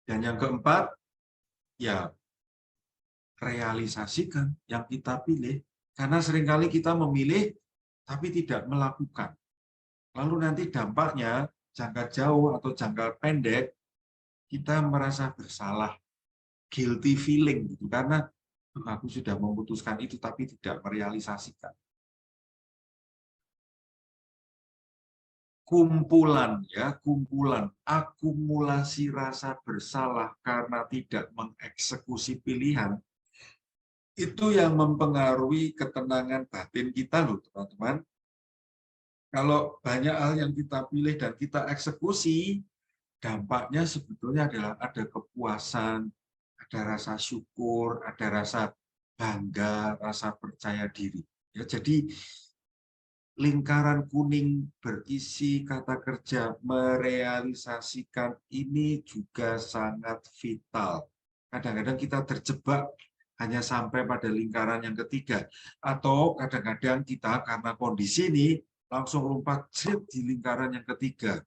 Dan yang keempat, ya realisasikan yang kita pilih. Karena seringkali kita memilih, tapi tidak melakukan. Lalu nanti dampaknya, jangka jauh atau jangka pendek, kita merasa bersalah, guilty feeling, gitu. Karena aku sudah memutuskan itu, tapi tidak merealisasikan. Kumpulan akumulasi rasa bersalah karena tidak mengeksekusi pilihan itu yang mempengaruhi ketenangan batin kita loh teman-teman. Kalau banyak hal yang kita pilih dan kita eksekusi, dampaknya sebetulnya adalah ada kepuasan, ada rasa syukur, ada rasa bangga, rasa percaya diri. Ya, jadi lingkaran kuning berisi kata kerja merealisasikan ini juga sangat vital. Kadang-kadang kita terjebak hanya sampai pada lingkaran yang ketiga. Atau kadang-kadang kita karena kondisi ini langsung lompat di lingkaran yang ketiga.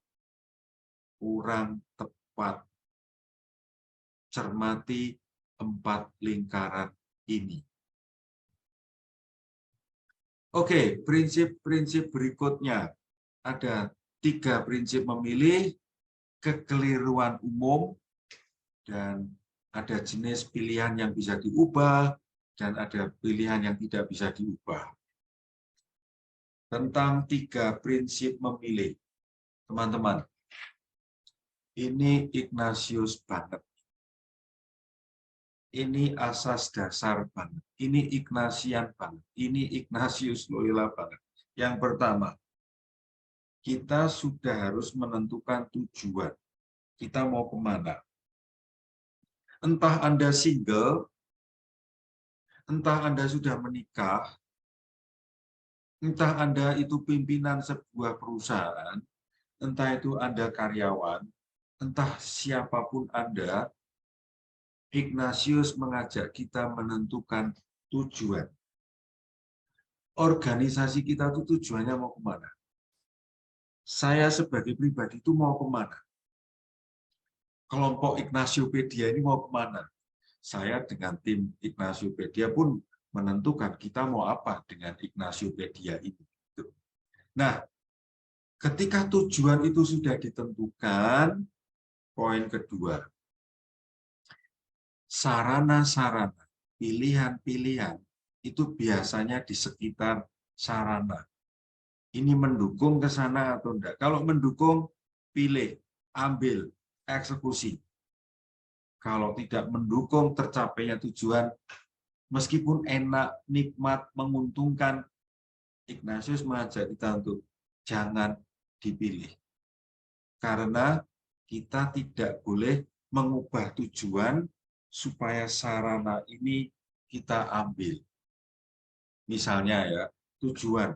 Kurang tepat. Cermati 4 lingkaran ini. Oke, prinsip-prinsip berikutnya. Ada 3 prinsip memilih, kekeliruan umum, dan ada jenis pilihan yang bisa diubah, dan ada pilihan yang tidak bisa diubah. Tentang 3 prinsip memilih. Teman-teman, ini Ignatius banget. Ini asas dasar banget. Ini Ignatian banget. Ini Ignatius Loyola banget. Yang pertama, kita sudah harus menentukan tujuan. Kita mau kemana? Entah Anda single, entah Anda sudah menikah, entah Anda itu pimpinan sebuah perusahaan, entah itu Anda karyawan, entah siapapun Anda, Ignatius mengajak kita menentukan tujuan. Organisasi kita itu tujuannya mau kemana? Saya sebagai pribadi itu mau kemana? Kelompok Ignatiopedia ini mau kemana? Saya dengan tim Ignatiopedia pun menentukan kita mau apa dengan Ignatiopedia ini. Nah, ketika tujuan itu sudah ditentukan, poin kedua, sarana-sarana, pilihan-pilihan, itu biasanya di sekitar sarana. Ini mendukung ke sana atau enggak. Kalau mendukung, pilih, ambil, eksekusi. Kalau tidak mendukung tercapainya tujuan, Meskipun enak, nikmat, menguntungkan, Ignatius mengajak kita untuk jangan dipilih. Karena kita tidak boleh mengubah tujuan supaya sarana ini kita ambil. Misalnya ya, tujuan.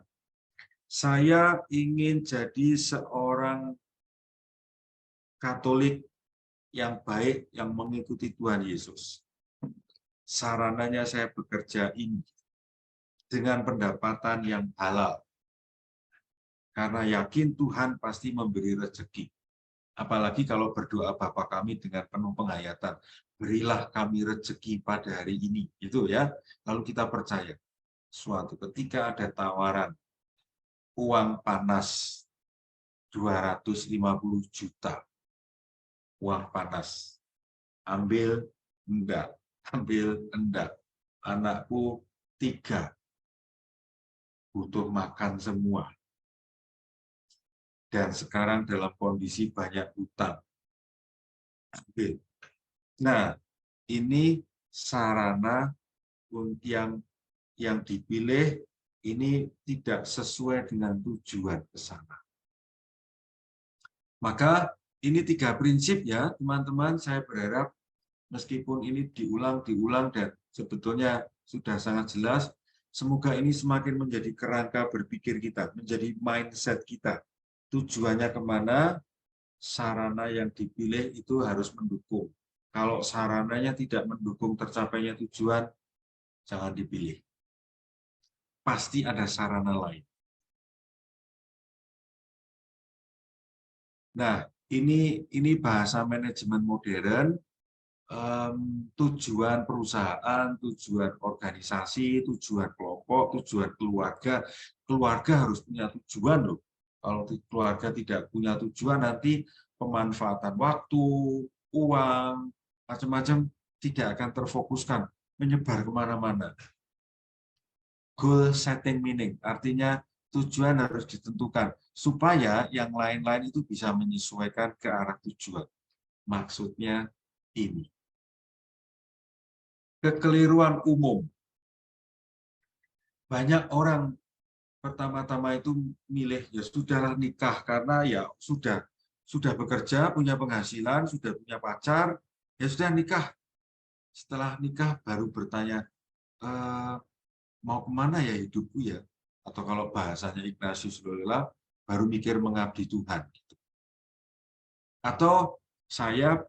Saya ingin jadi seorang Katolik yang baik, yang mengikuti Tuhan Yesus. Sarananya saya bekerja ini dengan pendapatan yang halal. Karena yakin Tuhan pasti memberi rezeki. Apalagi kalau berdoa Bapa kami dengan penuh penghayatan. Berilah kami rezeki pada hari ini. Itu ya. Lalu kita percaya. Suatu ketika ada tawaran uang panas 250 juta. Uang panas. Ambil, enggak. Ambil, enggak. Anakku 3. Butuh makan semua. Dan sekarang dalam kondisi banyak hutang. Ambil. Nah, ini sarana yang dipilih ini tidak sesuai dengan tujuan ke sana. Maka ini 3 prinsip ya, teman-teman. Saya berharap meskipun ini diulang dan sebetulnya sudah sangat jelas, semoga ini semakin menjadi kerangka berpikir kita, menjadi mindset kita. Tujuannya kemana, sarana yang dipilih itu harus mendukung. Kalau sarananya tidak mendukung tercapainya tujuan, jangan dipilih. Pasti ada sarana lain. Nah, ini bahasa manajemen modern, tujuan perusahaan, tujuan organisasi, tujuan kelompok, tujuan keluarga. Keluarga harus punya tujuan loh. Kalau keluarga tidak punya tujuan, nanti pemanfaatan waktu, uang, macam-macam tidak akan terfokuskan, menyebar kemana-mana. Goal setting meaning, artinya tujuan harus ditentukan supaya yang lain-lain itu bisa menyesuaikan ke arah tujuan. Maksudnya ini. Kekeliruan umum. Banyak orang pertama-tama itu milih ya sudahlah nikah karena ya sudah bekerja, punya penghasilan, sudah punya pacar, ya sudah nikah. Setelah nikah baru bertanya, mau kemana ya hidupku ya? Atau kalau bahasanya Ignatius Loyola, baru mikir mengabdi Tuhan. Atau saya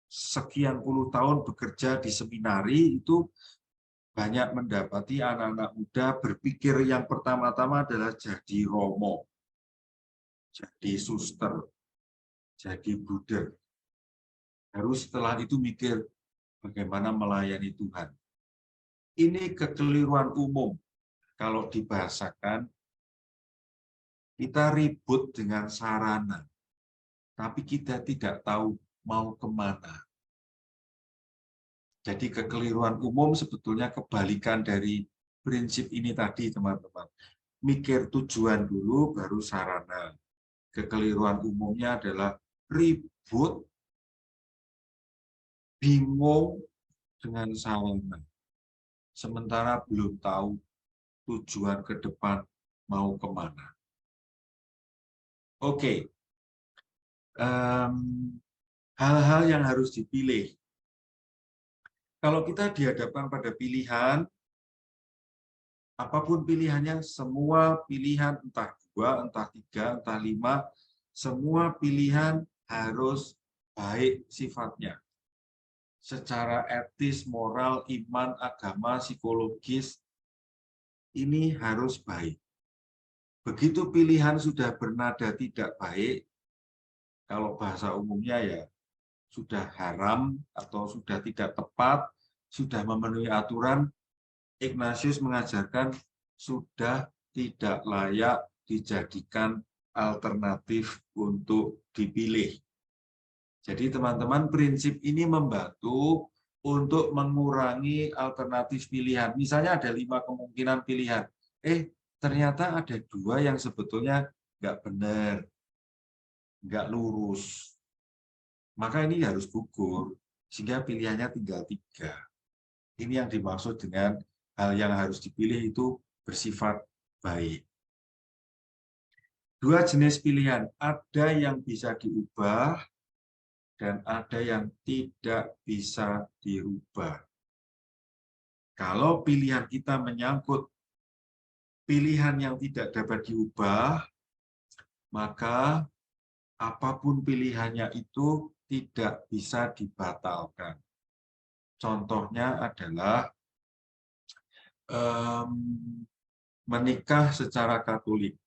sekian puluh tahun bekerja di seminari, itu banyak mendapati anak-anak muda berpikir yang pertama-tama adalah jadi romo, jadi suster, jadi buder. Harus setelah itu mikir bagaimana melayani Tuhan. Ini kekeliruan umum. Kalau dibahasakan, kita ribut dengan sarana, tapi kita tidak tahu mau kemana. Jadi kekeliruan umum sebetulnya kebalikan dari prinsip ini tadi, teman-teman. Mikir tujuan dulu, baru sarana. Kekeliruan umumnya adalah ribut, bingung dengan sarana. Sementara belum tahu tujuan ke depan mau kemana. Oke. Hal-hal yang harus dipilih. Kalau kita dihadapkan pada pilihan, apapun pilihannya, semua pilihan entah 2, entah 3, entah 5, semua pilihan harus baik sifatnya. Secara etis, moral, iman, agama, psikologis, ini harus baik. Begitu pilihan sudah bernada tidak baik, kalau bahasa umumnya ya sudah haram atau sudah tidak tepat, sudah memenuhi aturan, Ignatius mengajarkan sudah tidak layak dijadikan alternatif untuk dipilih. Jadi teman-teman, prinsip ini membantu untuk mengurangi alternatif pilihan. Misalnya ada 5 kemungkinan pilihan. Ternyata ada 2 yang sebetulnya nggak benar, nggak lurus. Maka ini harus gugur, sehingga pilihannya tinggal 3. Ini yang dimaksud dengan hal yang harus dipilih itu bersifat baik. Dua jenis pilihan, ada yang bisa diubah dan ada yang tidak bisa dirubah. Kalau pilihan kita menyangkut pilihan yang tidak dapat diubah, maka apapun pilihannya itu tidak bisa dibatalkan. Contohnya adalah menikah secara Katolik,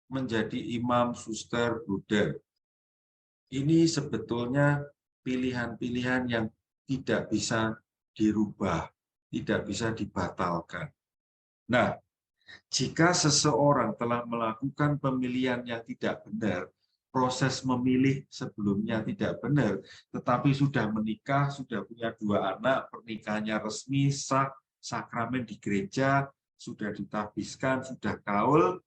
menjadi imam, suster, bruder. Ini sebetulnya pilihan-pilihan yang tidak bisa dirubah, tidak bisa dibatalkan. Nah, jika seseorang telah melakukan pemilihan yang tidak benar, proses memilih sebelumnya tidak benar, tetapi sudah menikah, sudah punya 2 anak, pernikahannya resmi, sah, sakramen di gereja, sudah ditabiskan, sudah kaul,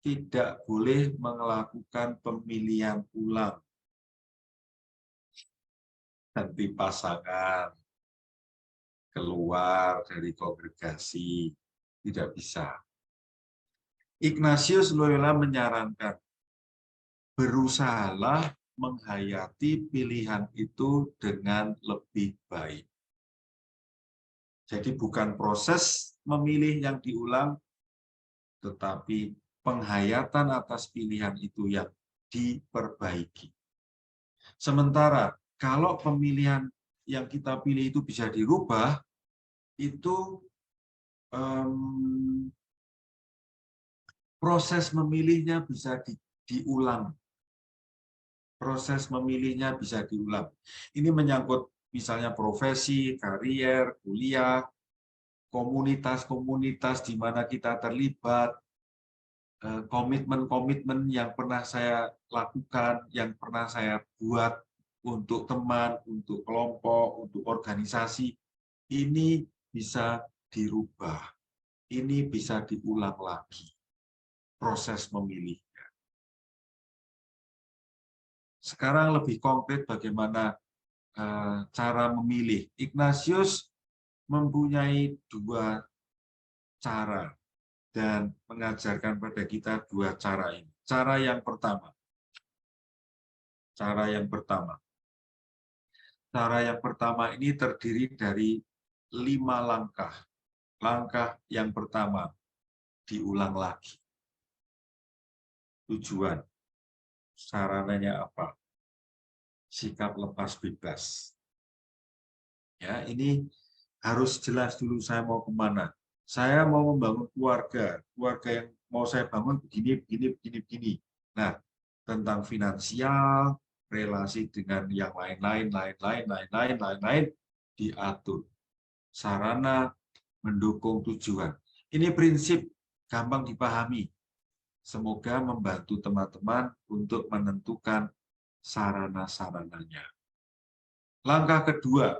tidak boleh melakukan pemilihan ulang ganti pasangan, keluar dari kongregasi, tidak bisa. Ignatius Loyola menyarankan, berusahalah menghayati pilihan itu dengan lebih baik. Jadi bukan proses memilih yang diulang, tetapi penghayatan atas pilihan itu yang diperbaiki. Sementara kalau pemilihan yang kita pilih itu bisa dirubah, itu proses memilihnya bisa diulang. Proses memilihnya bisa diulang. Ini menyangkut misalnya profesi, karier, kuliah, komunitas-komunitas di mana kita terlibat, komitmen-komitmen yang pernah saya lakukan, yang pernah saya buat untuk teman, untuk kelompok, untuk organisasi, ini bisa dirubah. Ini bisa diulang lagi proses memilih. Sekarang lebih konkret bagaimana cara memilih. Ignatius mempunyai 2 cara dan mengajarkan pada kita 2 cara ini. Cara yang pertama. Cara yang pertama ini terdiri dari 5 langkah. Langkah yang pertama, diulang lagi. Tujuan, sarananya apa? Sikap lepas bebas. Ya, ini harus jelas dulu saya mau kemana. Saya mau membangun keluarga yang mau saya bangun begini. Nah, tentang finansial, relasi dengan yang lain-lain diatur. Sarana mendukung tujuan. Ini prinsip gampang dipahami. Semoga membantu teman-teman untuk menentukan sarana-sarananya. Langkah kedua,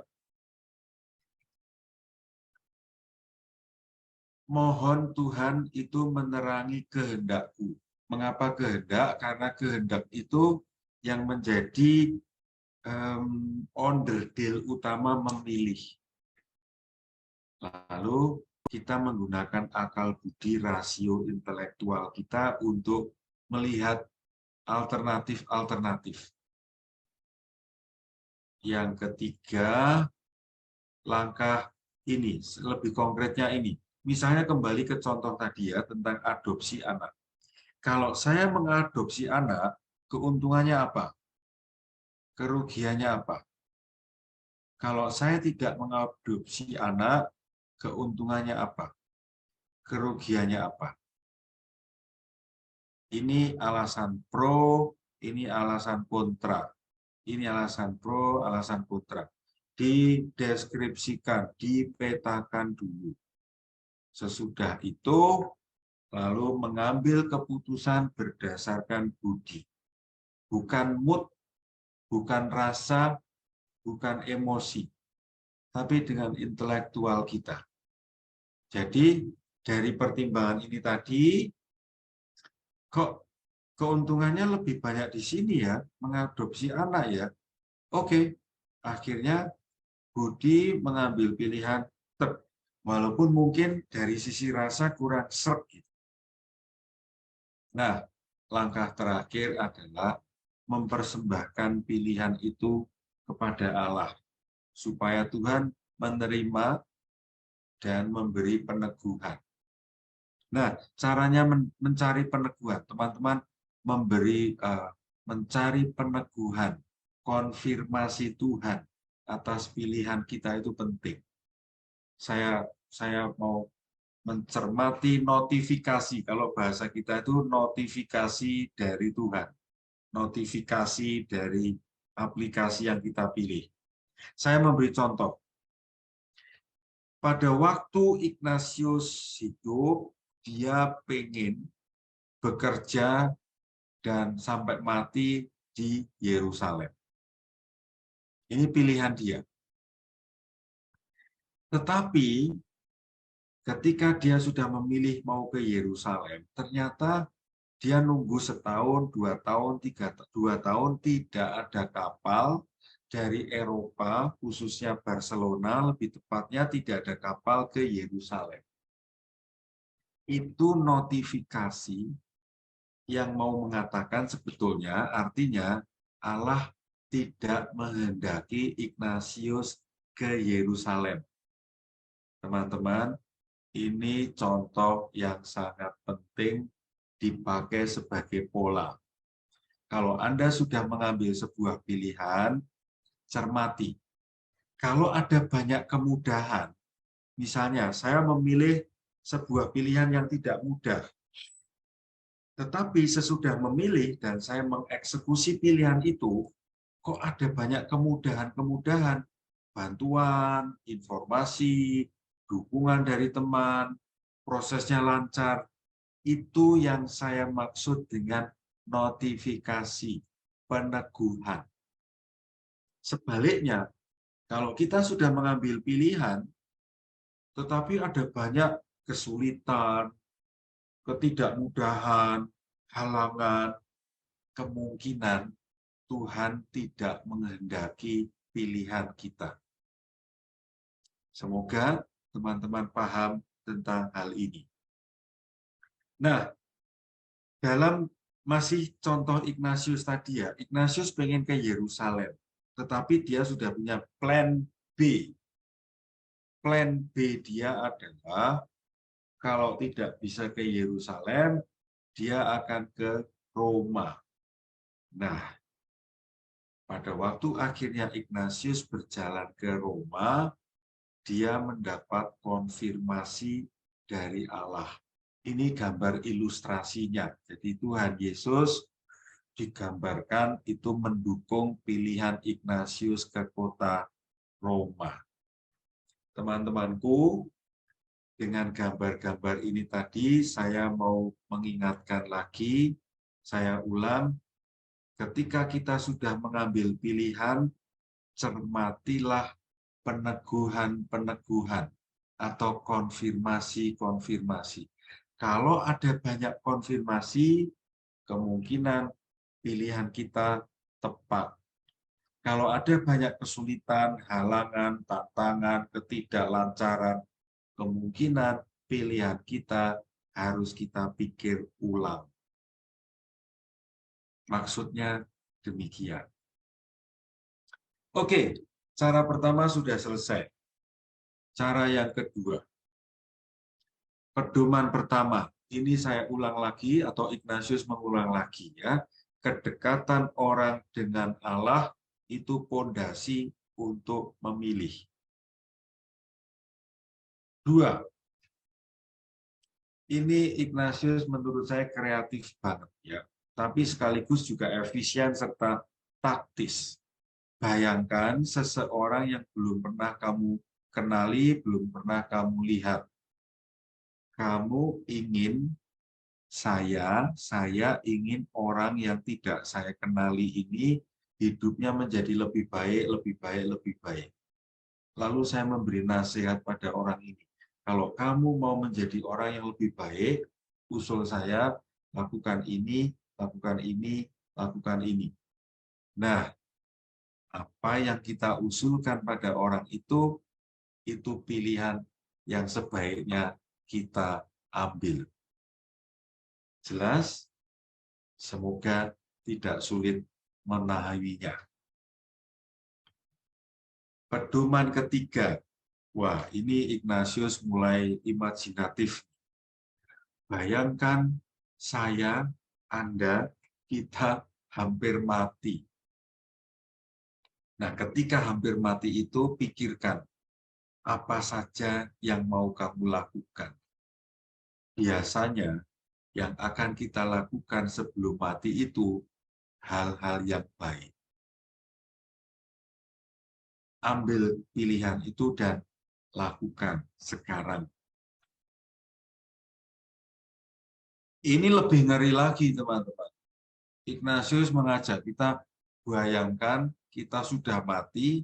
mohon Tuhan itu menerangi kehendakku. Mengapa kehendak? Karena kehendak itu yang menjadi onderdil utama memilih. Lalu kita menggunakan akal budi, rasio intelektual kita untuk melihat alternatif-alternatif. Yang ketiga, langkah ini, lebih konkretnya ini. Misalnya kembali ke contoh tadi ya, tentang adopsi anak. Kalau saya mengadopsi anak, keuntungannya apa? Kerugiannya apa? Kalau saya tidak mengadopsi anak, keuntungannya apa? Kerugiannya apa? Ini alasan pro, ini alasan kontra. Ini alasan pro, alasan kontra. Dideskripsikan, dipetakan dulu. Sesudah itu, lalu mengambil keputusan berdasarkan budi. Bukan mood, bukan rasa, bukan emosi, tapi dengan intelektual kita. Jadi, dari pertimbangan ini tadi, kok keuntungannya lebih banyak di sini ya, mengadopsi anak ya. Oke, akhirnya Budi mengambil pilihan walaupun mungkin dari sisi rasa kurang sreg gitu. Nah, langkah terakhir adalah mempersembahkan pilihan itu kepada Allah supaya Tuhan menerima dan memberi peneguhan. Nah, caranya mencari peneguhan, teman-teman mencari peneguhan, konfirmasi Tuhan atas pilihan kita itu penting. Saya mau mencermati notifikasi, kalau bahasa kita itu notifikasi dari Tuhan, notifikasi dari aplikasi yang kita pilih. Saya memberi contoh. Pada waktu Ignatius hidup, dia pengen bekerja dan sampai mati di Yerusalem. Ini pilihan dia. Tetapi ketika dia sudah memilih mau ke Yerusalem, ternyata dia nunggu setahun, 2 tahun, 2 tahun tidak ada kapal dari Eropa, khususnya Barcelona, lebih tepatnya tidak ada kapal ke Yerusalem. Itu notifikasi yang mau mengatakan sebetulnya artinya Allah tidak menghendaki Ignatius ke Yerusalem. Teman-teman, ini contoh yang sangat penting dipakai sebagai pola. Kalau Anda sudah mengambil sebuah pilihan, cermati. Kalau ada banyak kemudahan, misalnya saya memilih sebuah pilihan yang tidak mudah, tetapi sesudah memilih dan saya mengeksekusi pilihan itu, kok ada banyak kemudahan-kemudahan, bantuan, informasi, dukungan dari teman, prosesnya lancar. Itu yang saya maksud dengan notifikasi, peneguhan. Sebaliknya, kalau kita sudah mengambil pilihan, tetapi ada banyak kesulitan, ketidakmudahan, halangan, kemungkinan Tuhan tidak menghendaki pilihan kita. Semoga teman-teman paham tentang hal ini. Nah, dalam masih contoh Ignatius tadi ya, Ignatius pengen ke Yerusalem, tetapi dia sudah punya plan B. Plan B dia adalah kalau tidak bisa ke Yerusalem, dia akan ke Roma. Nah, pada waktu akhirnya Ignatius berjalan ke Roma, dia mendapat konfirmasi dari Allah. Ini gambar ilustrasinya. Jadi Tuhan Yesus digambarkan itu mendukung pilihan Ignatius ke kota Roma. Teman-temanku, dengan gambar-gambar ini tadi, saya mau mengingatkan lagi, saya ulang, ketika kita sudah mengambil pilihan, cermatilah peneguhan-peneguhan atau konfirmasi-konfirmasi. Kalau ada banyak konfirmasi, kemungkinan pilihan kita tepat. Kalau ada banyak kesulitan, halangan, tantangan, ketidaklancaran, kemungkinan pilihan kita harus kita pikir ulang. Maksudnya demikian. Oke, cara pertama sudah selesai. Cara yang kedua. Pedoman pertama, ini saya ulang lagi atau Ignatius mengulang lagi ya. Kedekatan orang dengan Allah itu pondasi untuk memilih. 2. Ini Ignatius menurut saya kreatif banget ya, tapi sekaligus juga efisien serta taktis. Bayangkan seseorang yang belum pernah kamu kenali, belum pernah kamu lihat. Kamu ingin saya ingin orang yang tidak saya kenali ini hidupnya menjadi lebih baik, lebih baik, lebih baik. Lalu saya memberi nasihat pada orang ini. Kalau kamu mau menjadi orang yang lebih baik, usul saya, lakukan ini, lakukan ini, lakukan ini. Nah, apa yang kita usulkan pada orang itu pilihan yang sebaiknya kita ambil. Jelas? Semoga tidak sulit memahaminya. Pedoman ketiga. Wah, ini Ignatius mulai imajinatif. Bayangkan saya, Anda, kita hampir mati. Nah, ketika hampir mati itu, pikirkan apa saja yang mau kamu lakukan. Biasanya, yang akan kita lakukan sebelum mati itu hal-hal yang baik. Ambil pilihan itu dan lakukan sekarang. Ini lebih ngeri lagi, teman-teman. Ignatius mengajak kita, bayangkan kita sudah mati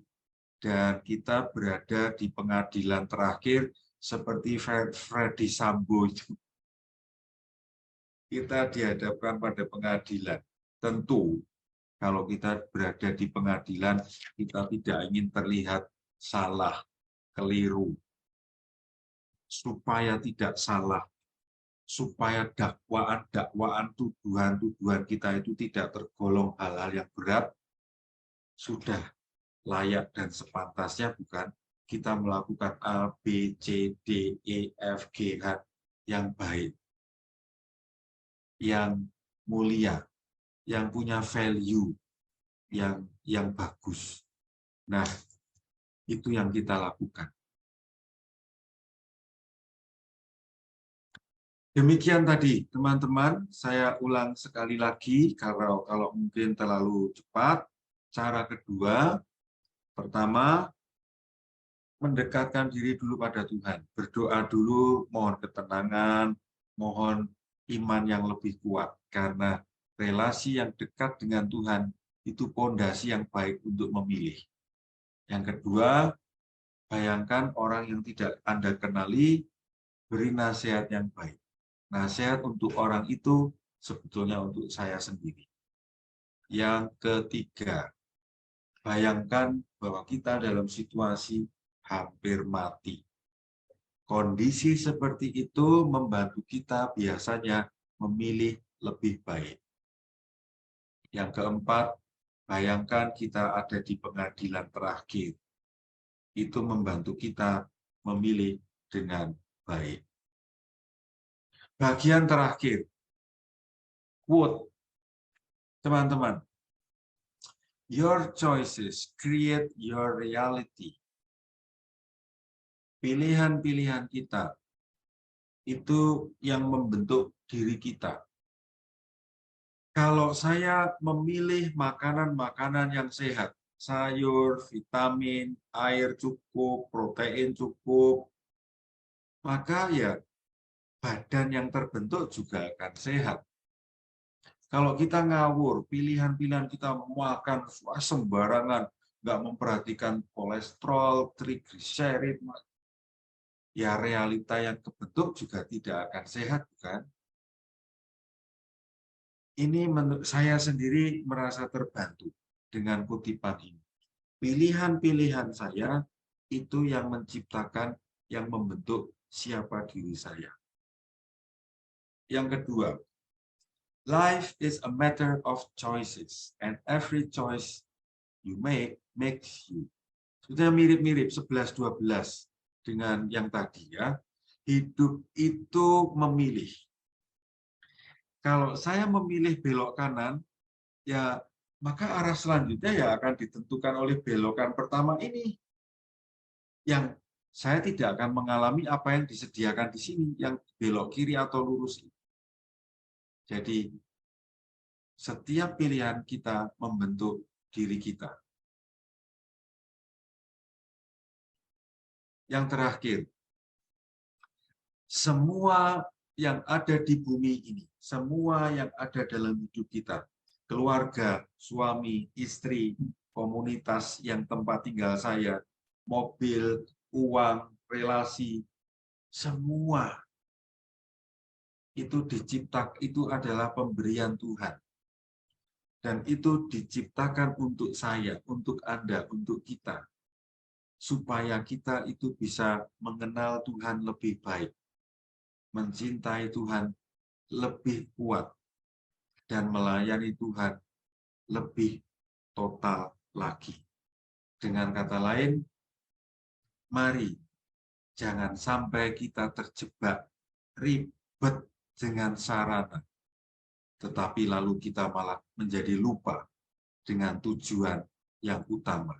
dan kita berada di pengadilan terakhir seperti Freddy Sambo itu. Kita dihadapkan pada pengadilan. Tentu, kalau kita berada di pengadilan, kita tidak ingin terlihat salah, keliru. Supaya tidak salah, supaya dakwaan-dakwaan, tuduhan-tuduhan kita itu tidak tergolong hal-hal yang berat, sudah layak dan sepantasnya bukan kita melakukan A, B, C, D, E, F, G, H yang baik, yang mulia, yang punya value, yang bagus. Nah, itu yang kita lakukan. Demikian tadi, teman-teman. Saya ulang sekali lagi, kalau mungkin terlalu cepat. Cara kedua, pertama, mendekatkan diri dulu pada Tuhan. Berdoa dulu, mohon ketenangan, mohon iman yang lebih kuat. Karena relasi yang dekat dengan Tuhan, itu pondasi yang baik untuk memilih. Yang kedua, bayangkan orang yang tidak Anda kenali, beri nasihat yang baik. Nasihat untuk orang itu sebetulnya untuk saya sendiri. Yang ketiga, bayangkan bahwa kita dalam situasi hampir mati. Kondisi seperti itu membantu kita biasanya memilih lebih baik. Yang keempat, bayangkan kita ada di pengadilan terakhir. Itu membantu kita memilih dengan baik. Bagian terakhir, quote, teman-teman, your choices create your reality. Pilihan-pilihan kita itu yang membentuk diri kita. Kalau saya memilih makanan-makanan yang sehat, sayur, vitamin, air cukup, protein cukup, maka ya badan yang terbentuk juga akan sehat. Kalau kita ngawur, pilihan-pilihan kita makan sembarangan, nggak memperhatikan kolesterol, trigliserid, ya realita yang kebentuk juga tidak akan sehat, bukan? Ini menurut saya sendiri merasa terbantu dengan kutipan ini. Pilihan-pilihan saya itu yang menciptakan, yang membentuk siapa diri saya. Yang kedua, life is a matter of choices, and every choice you make makes you. Sudah mirip-mirip 11-12 dengan yang tadi ya. Hidup itu memilih. Kalau saya memilih belok kanan, ya maka arah selanjutnya ya akan ditentukan oleh belokan pertama ini. Yang saya tidak akan mengalami apa yang disediakan di sini, yang belok kiri atau lurus. Jadi, setiap pilihan kita membentuk diri kita. Yang terakhir, semua yang ada di bumi ini, semua yang ada dalam hidup kita, keluarga, suami, istri, komunitas yang tempat tinggal saya, mobil, uang, relasi, semua itu diciptakan, itu adalah pemberian Tuhan. Dan itu diciptakan untuk saya, untuk Anda, untuk kita. Supaya kita itu bisa mengenal Tuhan lebih baik, mencintai Tuhan lebih kuat, dan melayani Tuhan lebih total lagi. Dengan kata lain, mari jangan sampai kita terjebak ribet dengan sarana, tetapi lalu kita malah menjadi lupa dengan tujuan yang utama.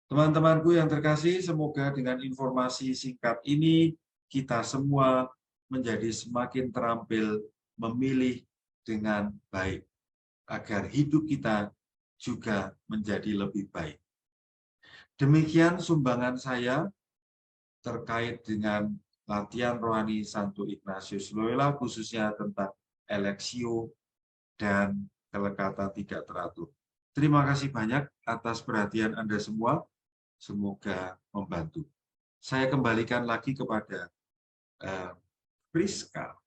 Teman-temanku yang terkasih, semoga dengan informasi singkat ini kita semua menjadi semakin terampil memilih dengan baik, agar hidup kita juga menjadi lebih baik. Demikian sumbangan saya terkait dengan latihan rohani Santo Ignatius Loyola, khususnya tentang eleksio dan kelekatan tidak teratur. Terima kasih banyak atas perhatian Anda semua. Semoga membantu. Saya kembalikan lagi kepada Priska.